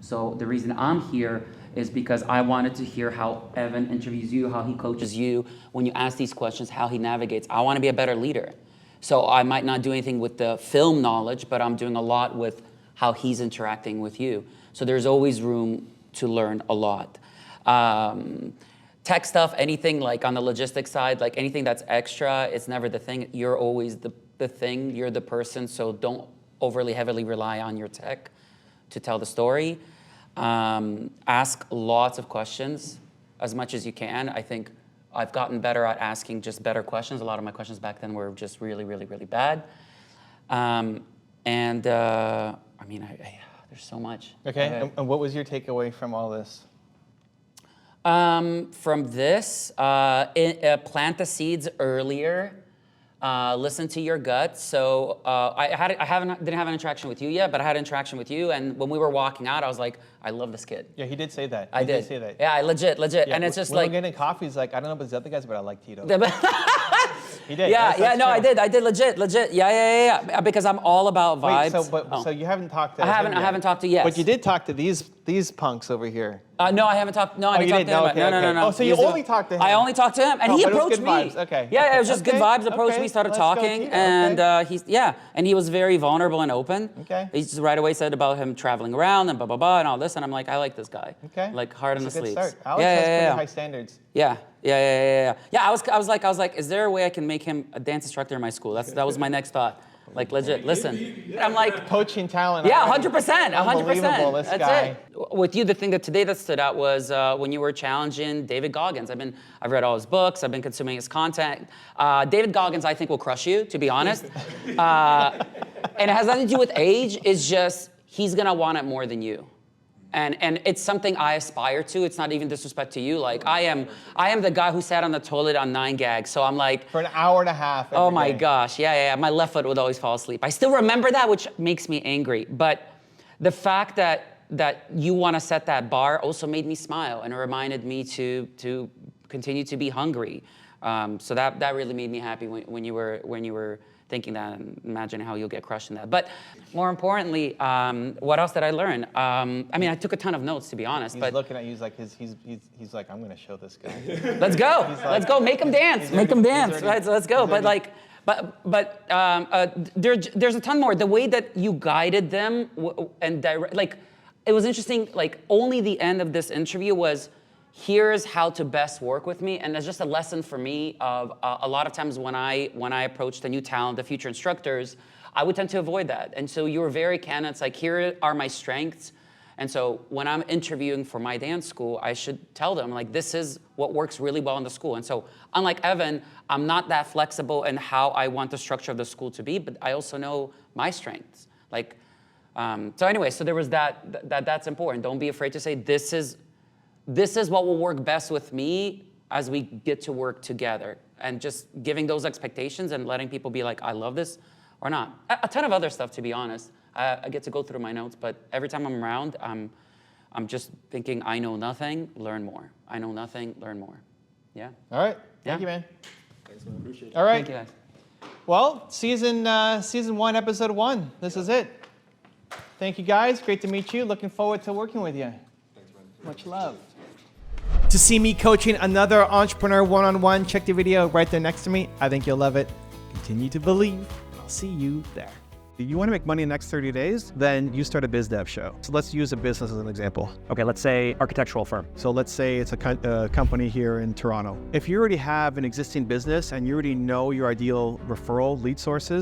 So the reason I'm here is because I wanted to hear how Evan interviews you, how he coaches you, when you ask these questions, how he navigates. I want to be a better leader. So I might not do anything with the film knowledge, but I'm doing a lot with how he's interacting with you. So there's always room to learn a lot. Tech stuff, anything like on the logistics side, like anything that's extra, it's never the thing. You're always the thing, you're the person, so don't overly heavily rely on your tech to tell the story. Ask lots of questions as much as you can. I think I've gotten better at asking just better questions. A lot of my questions back then were just really, really, really bad. I mean, there's so much. Okay. And what was your takeaway from all this? From this, plant the seeds earlier. Listen to your gut. So didn't have an interaction with you yet, but I had an interaction with you. And when we were walking out, I was like, I love this kid. Yeah, he did say that. I did say that. Yeah, I legit. Yeah, And it's just when like we're getting coffee, he's like, I don't know about the other guys, but I like Tito. He did. Yeah, That's no, true. I did legit. Yeah. Because I'm all about vibes. Wait, so you haven't talked to I haven't talked to yes. But you did talk to these punks over here. No, I haven't talked. No, I didn't you talk did? to him. No, okay. No. Oh, so you only talked to him. I only talked to him, and he but it was approached good me. vibes. Okay. Yeah, it was just good vibes. Approached Okay. me, started Let's go, talking, Tito. and Okay. and he was very vulnerable and open. Okay. He just right away said about him traveling around and blah blah blah and all this, and I'm like, I like this guy. Okay. Like hard in the It's a good sleeves. start. Alex has pretty high standards. Yeah. Yeah, I was like, is there a way I can make him a dance instructor in my school? That was my next thought. Like legit, listen. I'm like Poaching talent. yeah, already. 100%, 100%. Unbelievable, this That's guy. it. With you, the thing that today that stood out was when you were challenging David Goggins. I've read all his books. I've been consuming his content. David Goggins, I think, will crush you, to be honest. And it has nothing to do with age. It's just he's gonna want it more than you. And it's something I aspire to. It's not even disrespect to you. Like I am the guy who sat on the toilet on 9 gags. So I'm like, For an hour and a half. oh every my day. gosh, yeah. My left foot would always fall asleep. I still remember that, which makes me angry. But the fact that you want to set that bar also made me smile, and it reminded me to continue to be hungry. So that really made me happy when you were thinking that and imagining how you'll get crushed in that. But more importantly, what else did I learn? I mean, I took a ton of notes, to be honest. He's but looking at you. He's like, I'm gonna show this guy. let's go. Let's go. Make him dance. Make him dance. already- Right. So let's go. he's But there's a ton more. The way that you guided them it was interesting. Like only the end of this interview was, here's how to best work with me, and that's just a lesson for me of a lot of times when I approach the new talent, the future instructors, I would tend to avoid that. And so you were very candid. It's like, here are my strengths. And so when I'm interviewing for my dance school, I should tell them, like, this is what works really well in the school. And so unlike Evan, I'm not that flexible in how I want the structure of the school to be, but I also know my strengths. Like, so anyway, so there was that's important. Don't be afraid to say, this is what will work best with me as we get to work together. And just giving those expectations and letting people be like, I love this or not. A ton of other stuff, to be honest. I get to go through my notes, but every time I'm around, I'm just thinking, I know nothing, learn more. I know nothing, learn more. Yeah. All right. Yeah. Thank you, man. Thanks, man. Appreciate it. All right. Thank you, guys. Well, season 1, episode 1. This is it. Thank you, guys. Great to meet you. Looking forward to working with you. Thanks, man. Much love. To see me coaching another entrepreneur one-on-one, check the video right there next to me. I think you'll love it. Continue to believe. I'll see you there. You want to make money in the next 30 days? Then you start a biz dev show. So let's use a business as an example. Okay, let's say architectural firm. So let's say it's a company here in Toronto. If you already have an existing business and you already know your ideal referral lead sources,